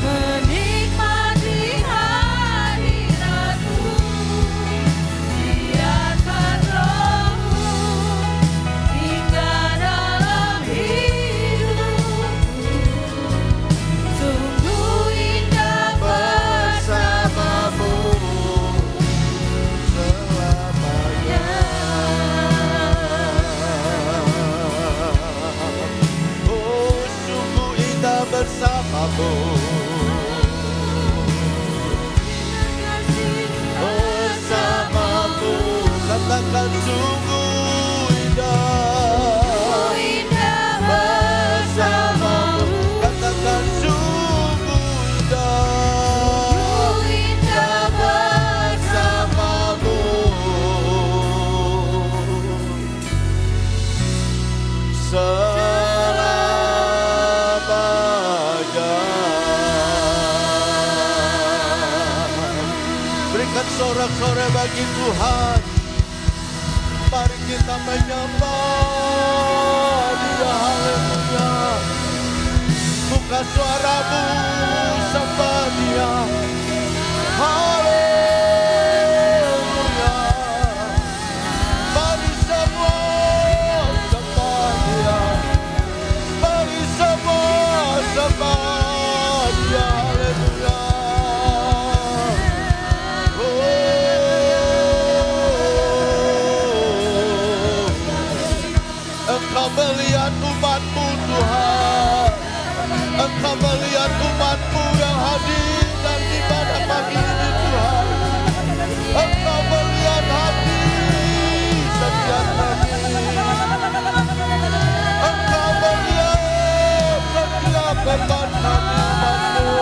menikmati hadirat-Mu, biarkan Roh-Mu tinggal dalam hidupku. Sungguh indah bersamamu selamanya. Oh, sungguh indah bersamamu. Bersamamu, katakan sungguh indah. Bersamamu, katakan sungguh indah. Bersamamu selamanya. Berikan sorak-sorai bagi Tuhan. Mari kita menyembah Dia, haleluya. Buka suaramu, sembah Dia, haleluya. Mari semua sembah Dia, mari semua sembah Dia, haleluya. Engkau melihat umat-Mu Tuhan, Engkau melihat umat-Mu yang hadir dan ibadah pagi ini Tuhan. Engkau melihat hati setiap kami, Engkau melihat setiap beban kami umat-Mu.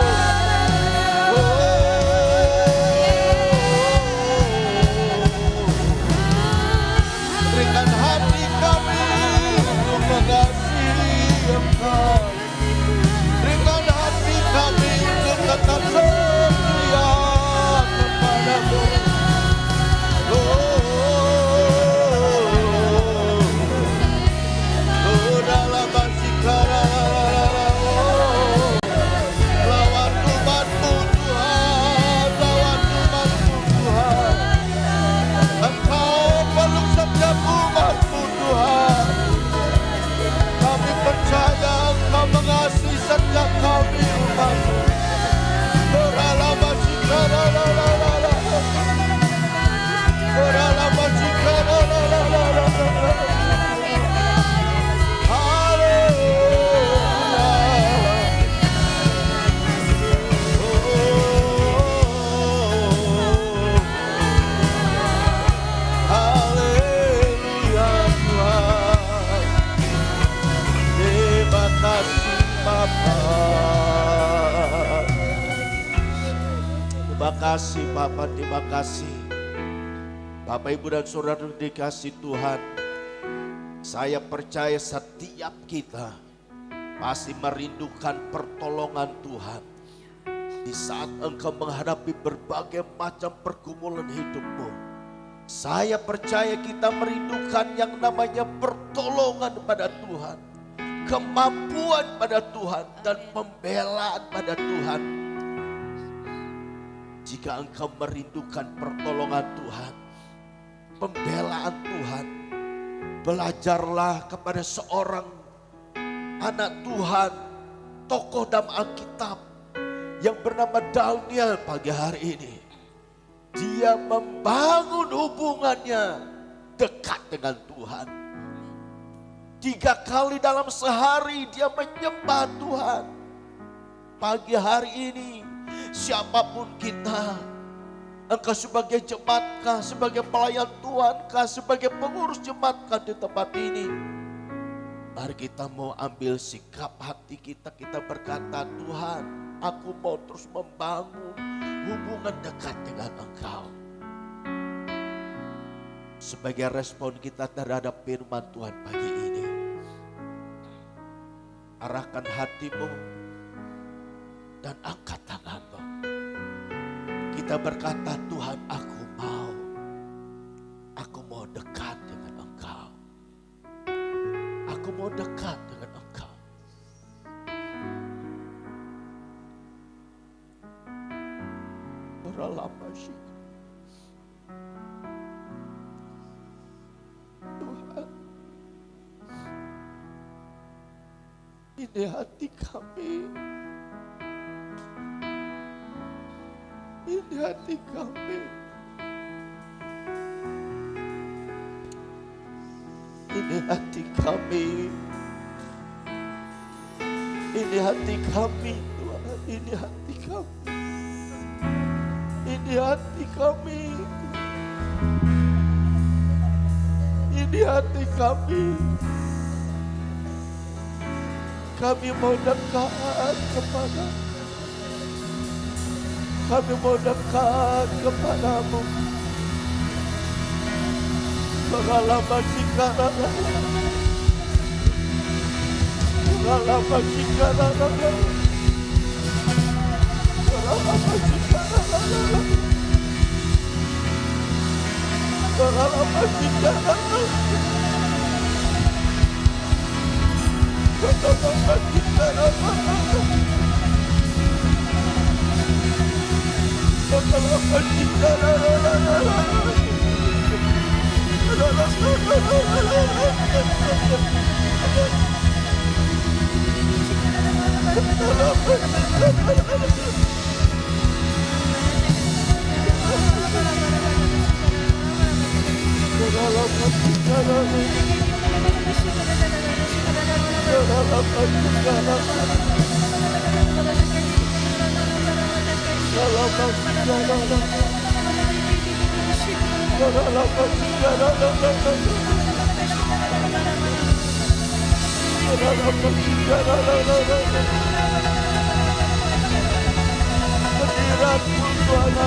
Berikan hati kami untuk mengasihi Engkau. Berikan hati kami untuk tetap setia kepadamu. Dalam masikara lawan umat-Mu Tuhan, lawan umat-Mu Tuhan. Engkau peluk setiap umat-Mu Tuhan. Kami percaya Engkau mengasihi setiap kami umat-Mu. Dalam masikara dalam masikara haleluya Tuhan. Terima kasih Bapa. Terima kasih Bapa, terima kasih. Bapak Ibu dan Saudara dikasih Tuhan, saya percaya setiap kita pasti merindukan pertolongan Tuhan. Di saat engkau menghadapi berbagai macam pergumulan hidupmu, saya percaya kita merindukan yang namanya pertolongan pada Tuhan, kemampuan pada Tuhan, dan pembelaan pada Tuhan. Jika engkau merindukan pertolongan Tuhan, pembelaan Tuhan, Belajarlah kepada seorang anak Tuhan, tokoh dalam Alkitab yang bernama Daniel pagi hari ini. Dia membangun hubungannya dekat dengan Tuhan. 3 kali dalam sehari dia menyembah Tuhan. Pagi hari ini siapapun kita, engkau sebagai jemaatkah, sebagai pelayan Tuhankah, sebagai pengurus jemaatkah di tempat ini, mari kita mau ambil sikap hati kita berkata, Tuhan, aku mau terus membangun hubungan dekat dengan Engkau. Sebagai respon kita terhadap firman Tuhan pagi ini, arahkan hatimu dan angkat tanganmu. Kita berkata, Tuhan, aku mau dekat dengan Engkau. Aku mau dekat dengan Engkau. Tuhan, ini hati kami. Ini hati kami. Ini hati kami. Ini hati kami, Tuhan. Ini hati kami. Ini hati kami. Ini hati kami. Kami mau dekat kepada. Kami mau dekat kepadamu. Pengalaman kita pengalaman kita pengalaman kita pengalaman kita pengalaman kita pengalaman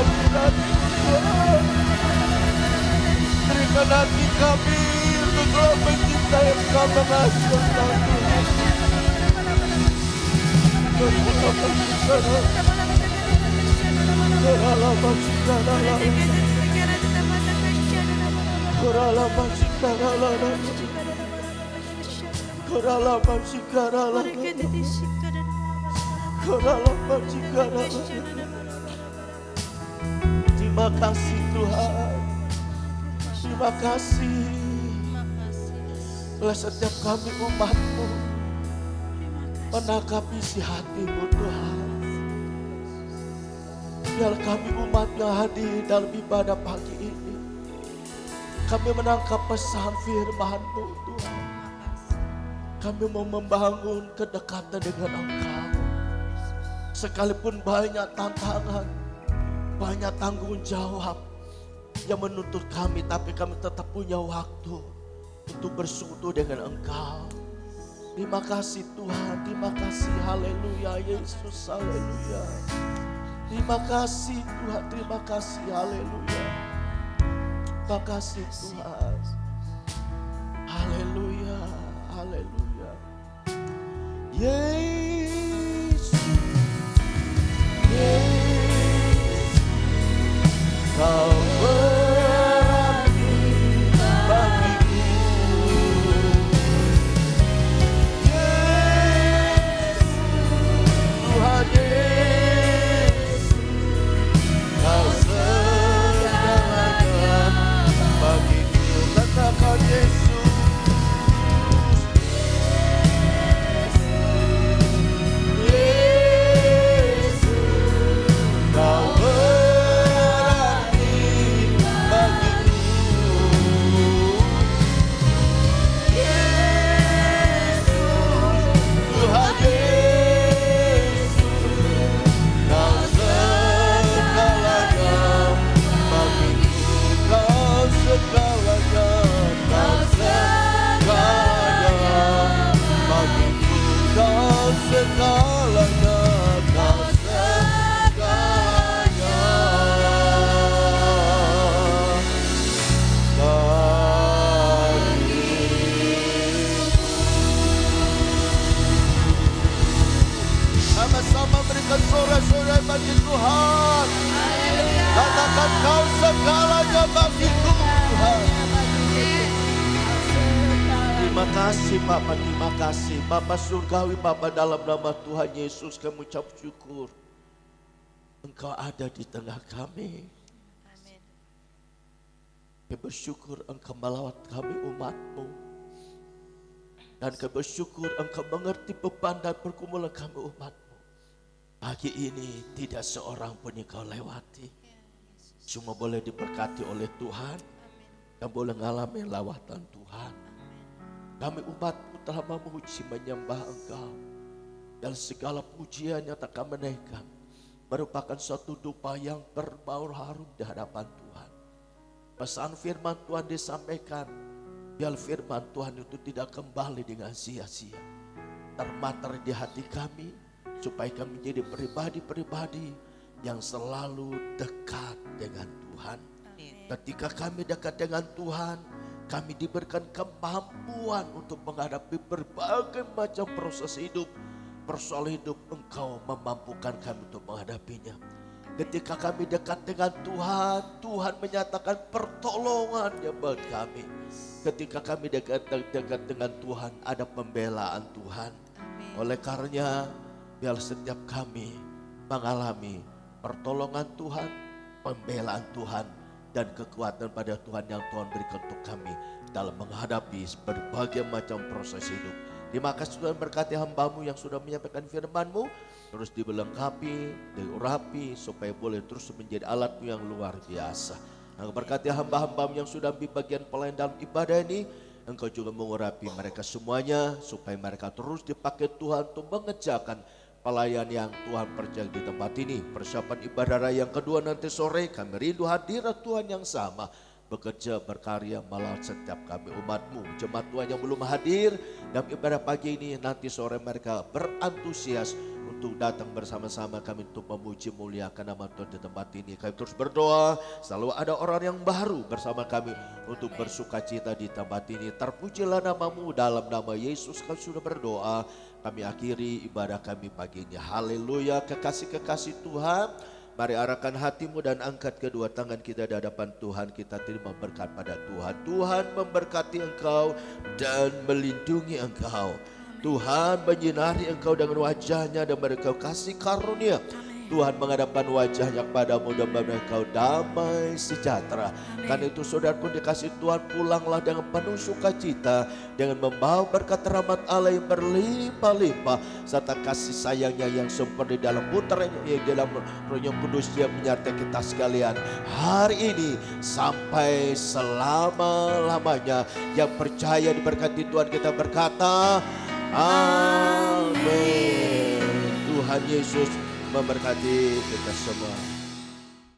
kita berikan hati kami untuk selalu mencintai Engkau, mengasihi Terima kasih Tuhan. Terima kasih. Oleh setiap kami umat-Mu menangkapi isi hati-Mu Tuhan. Biar kami umat yang hadir dalam ibadah pagi ini, kami menangkap pesan firman-Mu Tuhan. Kami mau membangun kedekatan dengan Engkau. Sekalipun banyak tantangan, banyak tanggung jawab yang menuntut kami, tapi kami tetap punya waktu untuk bersekutu dengan Engkau. Terima kasih Tuhan, terima kasih, haleluya Yesus, haleluya. Terima kasih Tuhan, terima kasih, haleluya. Terima kasih Tuhan, haleluya, haleluya. Yesus, Yesus, Kau berarti bagiku. Yesus, Tuhan Yesus, Kau segalanya bagiku. bagi Tuhan. Katakan kau segalanya bagiku Tuhan. Terima kasih Bapa, terima kasih Bapa surgawi Bapa, dalam nama Tuhan Yesus kami ucap syukur. Engkau ada di tengah kami. Kami bersyukur Engkau melawat kami umat-Mu. Dan kami bersyukur Engkau mengerti beban dan pergumulan kami umat-Mu. Pagi ini tidak seorang pun yang Kau lewati. Cuma boleh diberkati oleh Tuhan. Dan boleh mengalami lawatan Tuhan. Kami umat-Mu telah memuji menyembah Engkau. Dan segala pujian yang tak kami naikkan merupakan suatu dupa yang berbau harum di hadapan Tuhan. Pesan firman Tuhan disampaikan, biar firman Tuhan itu tidak kembali dengan sia-sia. Termater di hati kami, supaya kami menjadi pribadi-pribadi yang selalu dekat dengan Tuhan. Ketika kami dekat dengan Tuhan, kami diberikan kemampuan untuk menghadapi berbagai macam proses hidup. Persoalan hidup Engkau memampukan kami untuk menghadapinya. Ketika kami dekat dengan Tuhan, Tuhan menyatakan pertolongannya buat kami. Ketika kami dekat dengan Tuhan, ada pembelaan Tuhan. Oleh karenanya, biar setiap kami mengalami pertolongan Tuhan, pembelaan Tuhan, dan kekuatan pada Tuhan yang Tuhan berikan untuk kami dalam menghadapi berbagai macam proses hidup. Terima kasih Tuhan, berkati hamba-Mu yang sudah menyampaikan firman-Mu, terus dilengkapi, diurapi supaya boleh terus menjadi alat-Mu yang luar biasa. Engkau berkati hamba-hamba-Mu yang sudah di bagian pelayan dalam ibadah ini, Engkau juga mengurapi mereka semuanya supaya mereka terus dipakai Tuhan untuk mengerjakan pelayan yang Tuhan percaya di tempat ini. Persiapan ibadah raya yang kedua nanti sore, kami rindu hadirat Tuhan yang sama. Bekerja, berkarya, melawat setiap kami umat-Mu. Jemaat Tuhan yang belum hadir dalam ibadah pagi ini, nanti sore mereka berantusias untuk datang bersama-sama kami untuk memuji muliakan nama Tuhan di tempat ini. Kami terus berdoa, selalu ada orang yang baru bersama kami untuk bersuka cita di tempat ini. Terpujilah nama-Mu, dalam nama Yesus kami sudah berdoa. Kami akhiri ibadah kami pagi ini. Haleluya, kekasih-kekasih Tuhan. Mari arahkan hatimu dan angkat kedua tangan kita di hadapan Tuhan. Kita terima berkat pada Tuhan. Tuhan memberkati engkau dan melindungi engkau. Tuhan menyinari engkau dengan wajahnya dan memberi kasih karunia. Tuhan menghadapkan wajahnya kepadamu dan memberi engkau damai sejahtera. Karena itu saudara pun dikasih Tuhan, pulanglah dengan penuh sukacita, dengan membawa berkat rahmat Allah yang berlimpah-limpah, serta kasih sayangnya yang sempurna di dalam putranya, dalam Roh yang Kudus yang menyertai kita sekalian hari ini sampai selama-lamanya. Yang percaya diberkati Tuhan kita berkata amin. Tuhan Yesus memberkati kita semua.